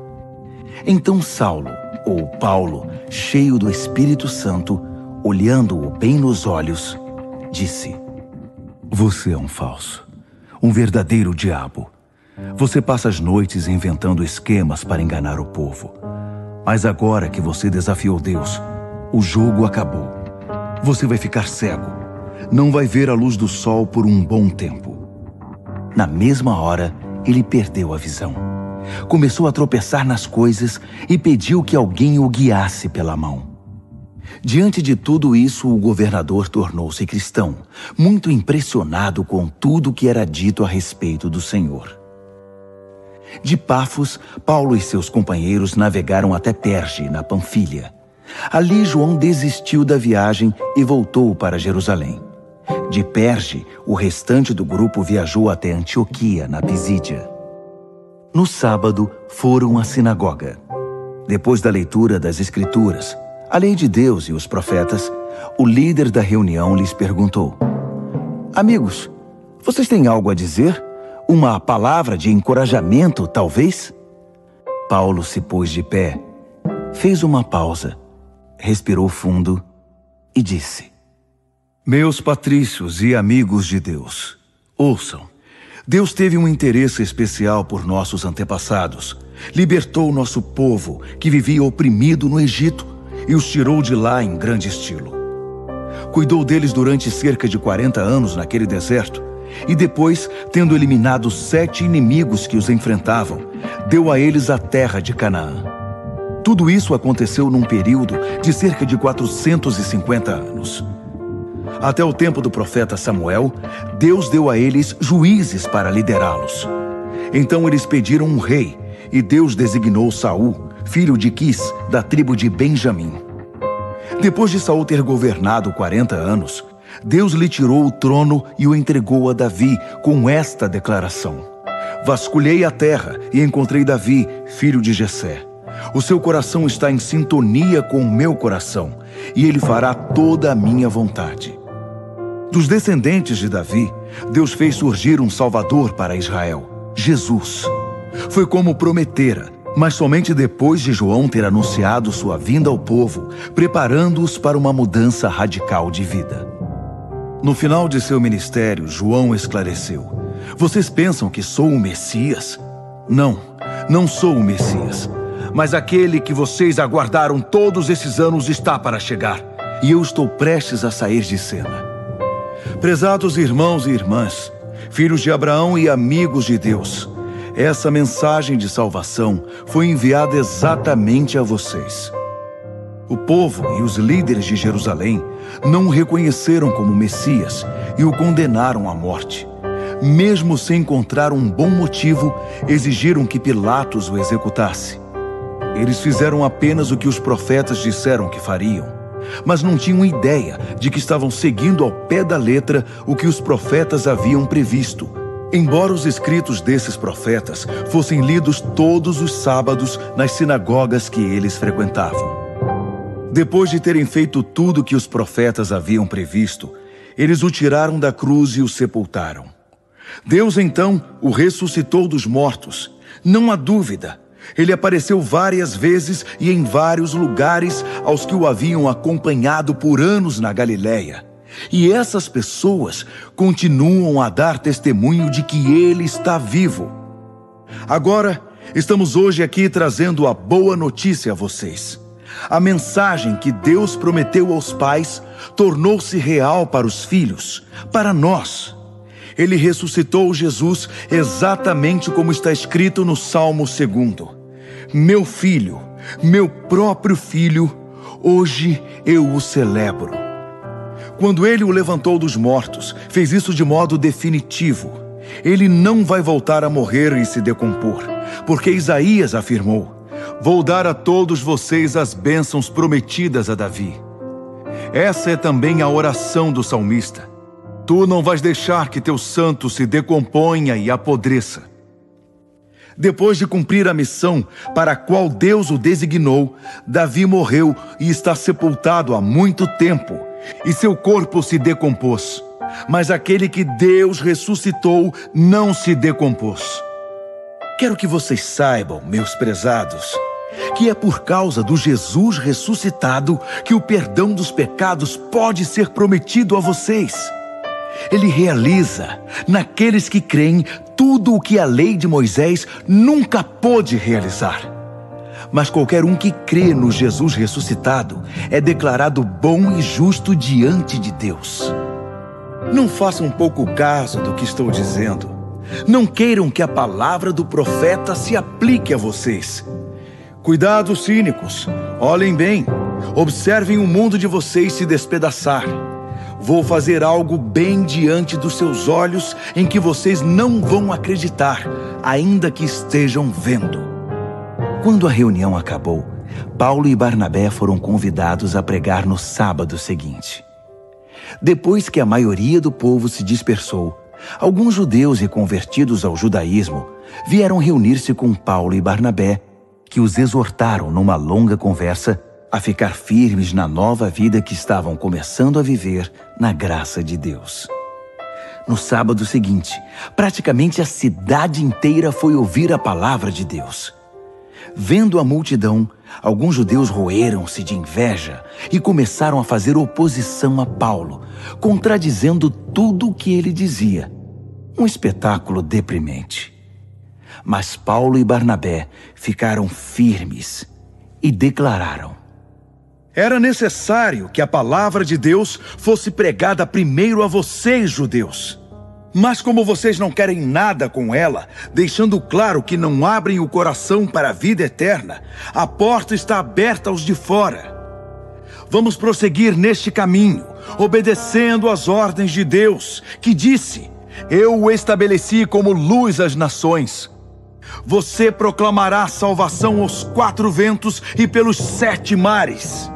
Então Saulo, ou Paulo, cheio do Espírito Santo, olhando-o bem nos olhos, disse: você é um falso, um verdadeiro diabo. Você passa as noites inventando esquemas para enganar o povo. Mas agora que você desafiou Deus, o jogo acabou. Você vai ficar cego. Não vai ver a luz do sol por um bom tempo. Na mesma hora, ele perdeu a visão. Começou a tropeçar nas coisas e pediu que alguém o guiasse pela mão. Diante de tudo isso, o governador tornou-se cristão, muito impressionado com tudo que era dito a respeito do Senhor. De Pafos, Paulo e seus companheiros navegaram até Perge, na Panfilha. Ali, João desistiu da viagem e voltou para Jerusalém. De Perge, o restante do grupo viajou até Antioquia, na Pisídia. No sábado, foram à sinagoga. Depois da leitura das Escrituras, a lei de Deus e os profetas, o líder da reunião lhes perguntou: amigos, vocês têm algo a dizer? Uma palavra de encorajamento, talvez? Paulo se pôs de pé, fez uma pausa, respirou fundo e disse: meus patrícios e amigos de Deus, ouçam. Deus teve um interesse especial por nossos antepassados. Libertou nosso povo, que vivia oprimido no Egito, e os tirou de lá em grande estilo. Cuidou deles durante cerca de 40 anos naquele deserto, e depois, tendo eliminado 7 inimigos que os enfrentavam, deu a eles a terra de Canaã. Tudo isso aconteceu num período de cerca de 450 anos. Até o tempo do profeta Samuel, Deus deu a eles juízes para liderá-los. Então eles pediram um rei, e Deus designou Saul, filho de Quis, da tribo de Benjamim. Depois de Saul ter governado 40 anos, Deus lhe tirou o trono e o entregou a Davi com esta declaração: vasculhei a terra e encontrei Davi, filho de Jessé. O seu coração está em sintonia com o meu coração, e ele fará toda a minha vontade. Dos descendentes de Davi, Deus fez surgir um Salvador para Israel, Jesus. Foi como prometera, mas somente depois de João ter anunciado sua vinda ao povo, preparando-os para uma mudança radical de vida. No final de seu ministério, João esclareceu: Vocês pensam que sou o Messias? Não, não sou o Messias. Mas aquele que vocês aguardaram todos esses anos está para chegar. E eu estou prestes a sair de cena. Prezados irmãos e irmãs, filhos de Abraão e amigos de Deus, essa mensagem de salvação foi enviada exatamente a vocês. O povo e os líderes de Jerusalém não o reconheceram como Messias e o condenaram à morte. Mesmo sem encontrar um bom motivo, exigiram que Pilatos o executasse. Eles fizeram apenas o que os profetas disseram que fariam, mas não tinham ideia de que estavam seguindo ao pé da letra o que os profetas haviam previsto. Embora os escritos desses profetas fossem lidos todos os sábados nas sinagogas que eles frequentavam. Depois de terem feito tudo o que os profetas haviam previsto, eles o tiraram da cruz e o sepultaram. Deus então o ressuscitou dos mortos. Não há dúvida. Ele apareceu várias vezes e em vários lugares aos que o haviam acompanhado por anos na Galileia. E essas pessoas continuam a dar testemunho de que ele está vivo. Agora, estamos hoje aqui trazendo a boa notícia a vocês. A mensagem que Deus prometeu aos pais tornou-se real para os filhos, para nós. Ele ressuscitou Jesus exatamente como está escrito no Salmo 2. Meu filho, meu próprio filho, hoje eu o celebro. Quando ele o levantou dos mortos, fez isso de modo definitivo. Ele não vai voltar a morrer e se decompor, porque Isaías afirmou: vou dar a todos vocês as bênçãos prometidas a Davi. Essa é também a oração do salmista. Tu não vais deixar que teu santo se decomponha e apodreça. Depois de cumprir a missão para a qual Deus o designou, Davi morreu e está sepultado há muito tempo, e seu corpo se decompôs. Mas aquele que Deus ressuscitou não se decompôs. Quero que vocês saibam, meus prezados, que é por causa do Jesus ressuscitado que o perdão dos pecados pode ser prometido a vocês. Ele realiza, naqueles que creem, tudo o que a lei de Moisés nunca pôde realizar. Mas qualquer um que crê no Jesus ressuscitado é declarado bom e justo diante de Deus. Não façam pouco caso do que estou dizendo. Não queiram que a palavra do profeta se aplique a vocês. Cuidado, cínicos. Olhem bem. Observem o mundo de vocês se despedaçar. Vou fazer algo bem diante dos seus olhos em que vocês não vão acreditar, ainda que estejam vendo. Quando a reunião acabou, Paulo e Barnabé foram convidados a pregar no sábado seguinte. Depois que a maioria do povo se dispersou, alguns judeus reconvertidos ao judaísmo vieram reunir-se com Paulo e Barnabé, que os exortaram numa longa conversa a ficar firmes na nova vida que estavam começando a viver na graça de Deus. No sábado seguinte, praticamente a cidade inteira foi ouvir a palavra de Deus. Vendo a multidão, alguns judeus roeram-se de inveja e começaram a fazer oposição a Paulo, contradizendo tudo o que ele dizia. Um espetáculo deprimente. Mas Paulo e Barnabé ficaram firmes e declararam: era necessário que a palavra de Deus fosse pregada primeiro a vocês, judeus. Mas como vocês não querem nada com ela, deixando claro que não abrem o coração para a vida eterna, a porta está aberta aos de fora. Vamos prosseguir neste caminho, obedecendo às ordens de Deus, que disse: eu o estabeleci como luz às nações. Você proclamará salvação aos 4 ventos e pelos 7 mares.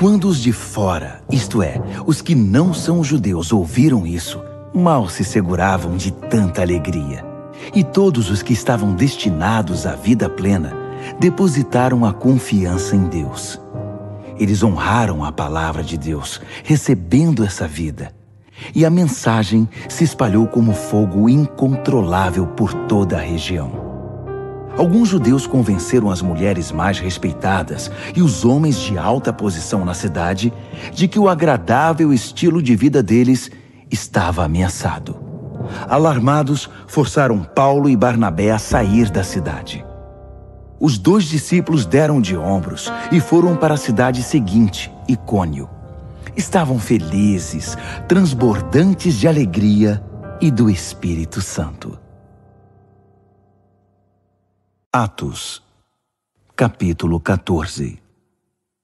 Quando os de fora, isto é, os que não são judeus, ouviram isso, mal se seguravam de tanta alegria. E todos os que estavam destinados à vida plena depositaram a confiança em Deus. Eles honraram a palavra de Deus, recebendo essa vida. E a mensagem se espalhou como fogo incontrolável por toda a região. Alguns judeus convenceram as mulheres mais respeitadas e os homens de alta posição na cidade de que o agradável estilo de vida deles estava ameaçado. alarmados, forçaram Paulo e Barnabé a sair da cidade. Os 2 discípulos deram de ombros e foram para a cidade seguinte, Icônio. Estavam felizes, transbordantes de alegria e do Espírito Santo. Atos, capítulo 14.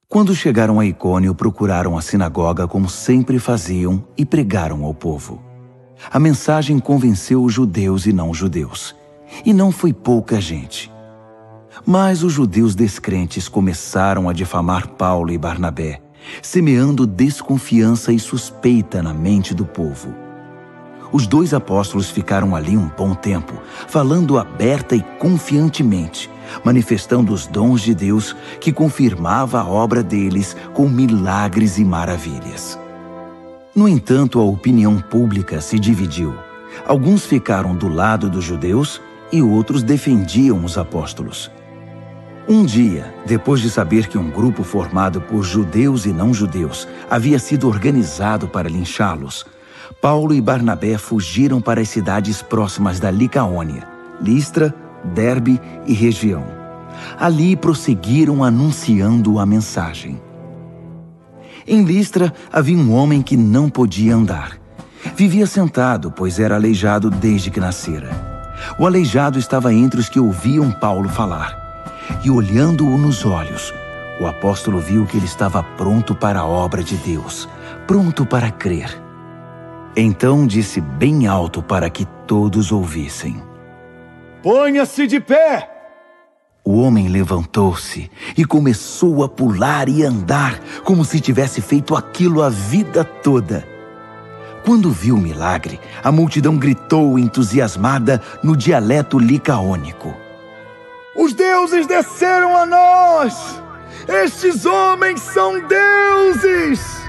Quando chegaram a Icônio, procuraram a sinagoga como sempre faziam e pregaram ao povo. A mensagem convenceu os judeus e não judeus, e não foi pouca gente. Mas os judeus descrentes começaram a difamar Paulo e Barnabé, semeando desconfiança e suspeita na mente do povo. Os 2 apóstolos ficaram ali um bom tempo, falando aberta e confiantemente, manifestando os dons de Deus que confirmava a obra deles com milagres e maravilhas. No entanto, a opinião pública se dividiu. Alguns ficaram do lado dos judeus e outros defendiam os apóstolos. Um dia, depois de saber que um grupo formado por judeus e não-judeus havia sido organizado para linchá-los, Paulo e Barnabé fugiram para as cidades próximas da Licaônia, Listra, Derbe e região. Ali prosseguiram anunciando a mensagem. Em Listra havia um homem que não podia andar. Vivia sentado, pois era aleijado desde que nascera. O aleijado estava entre os que ouviam Paulo falar. E olhando-o nos olhos, o apóstolo viu que ele estava pronto para a obra de Deus, pronto para crer. Então disse bem alto para que todos ouvissem: Ponha-se de pé! O homem levantou-se e começou a pular e andar, como se tivesse feito aquilo a vida toda. Quando viu o milagre, a multidão gritou entusiasmada no dialeto licaônico: Os deuses desceram a nós! Estes homens são deuses!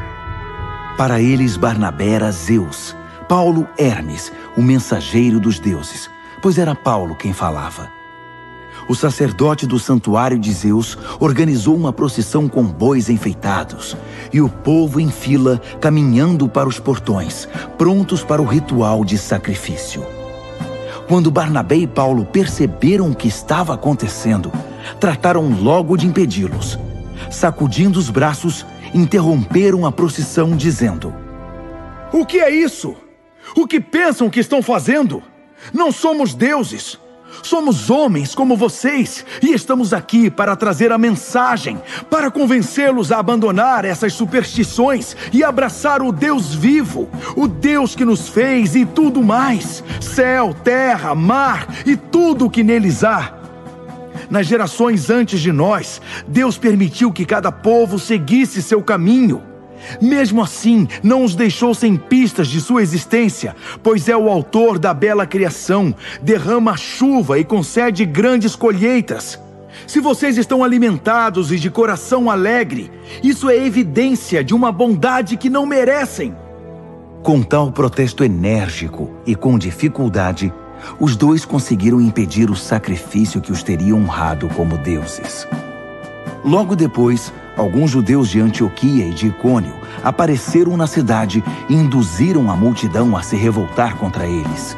Para eles, Barnabé era Zeus, Paulo Hermes, o mensageiro dos deuses, pois era Paulo quem falava. O sacerdote do santuário de Zeus organizou uma procissão com bois enfeitados, e o povo em fila caminhando para os portões, prontos para o ritual de sacrifício. Quando Barnabé e Paulo perceberam o que estava acontecendo, trataram logo de impedi-los. Sacudindo os braços, interromperam a procissão, dizendo: O que é isso? O que pensam que estão fazendo? Não somos deuses. Somos homens como vocês e estamos aqui para trazer a mensagem, para convencê-los a abandonar essas superstições e abraçar o Deus vivo, o Deus que nos fez e tudo mais, céu, terra, mar e tudo o que neles há. Nas gerações antes de nós, Deus permitiu que cada povo seguisse seu caminho. Mesmo assim, não os deixou sem pistas de sua existência, pois é o autor da bela criação, derrama chuva e concede grandes colheitas. Se vocês estão alimentados e de coração alegre, isso é evidência de uma bondade que não merecem. Com tal protesto enérgico e com dificuldade, os 2 conseguiram impedir o sacrifício que os teria honrado como deuses. Logo depois, alguns judeus de Antioquia e de Icônio apareceram na cidade e induziram a multidão a se revoltar contra eles.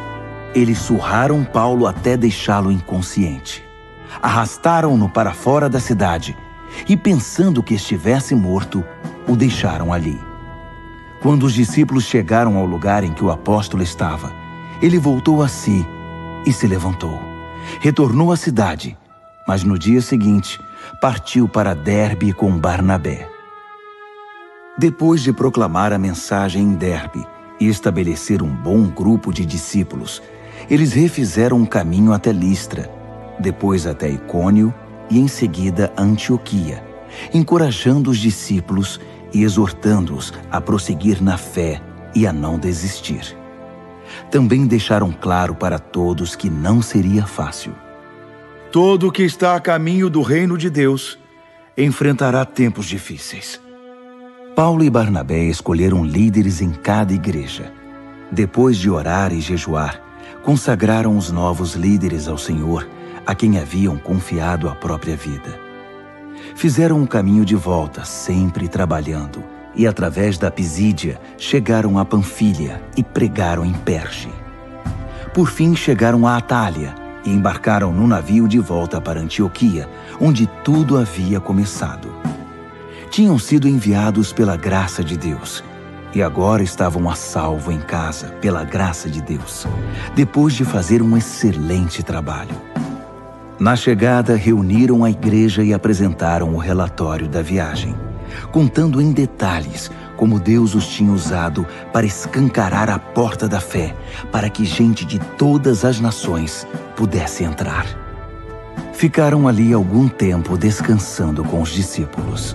Eles surraram Paulo até deixá-lo inconsciente. Arrastaram-no para fora da cidade e, pensando que estivesse morto, o deixaram ali. Quando os discípulos chegaram ao lugar em que o apóstolo estava, ele voltou a si e se levantou. Retornou à cidade, mas no dia seguinte partiu para Derbe com Barnabé. Depois de proclamar a mensagem em Derbe e estabelecer um bom grupo de discípulos, eles refizeram um caminho até Listra, depois até Icônio e em seguida Antioquia, encorajando os discípulos e exortando-os a prosseguir na fé e a não desistir. Também deixaram claro para todos que não seria fácil. Todo o que está a caminho do reino de Deus enfrentará tempos difíceis. Paulo e Barnabé escolheram líderes em cada igreja. Depois de orar e jejuar, consagraram os novos líderes ao Senhor, a quem haviam confiado a própria vida. Fizeram um caminho de volta, sempre trabalhando, e através da Pisídia chegaram a Panfília e pregaram em Perge. Por fim chegaram a Atália e embarcaram no navio de volta para Antioquia, onde tudo havia começado. Tinham sido enviados pela graça de Deus e agora estavam a salvo em casa pela graça de Deus, depois de fazer um excelente trabalho. Na chegada, reuniram a igreja e apresentaram o relatório da viagem, contando em detalhes como Deus os tinha usado para escancarar a porta da fé, para que gente de todas as nações pudesse entrar. Ficaram ali algum tempo descansando com os discípulos.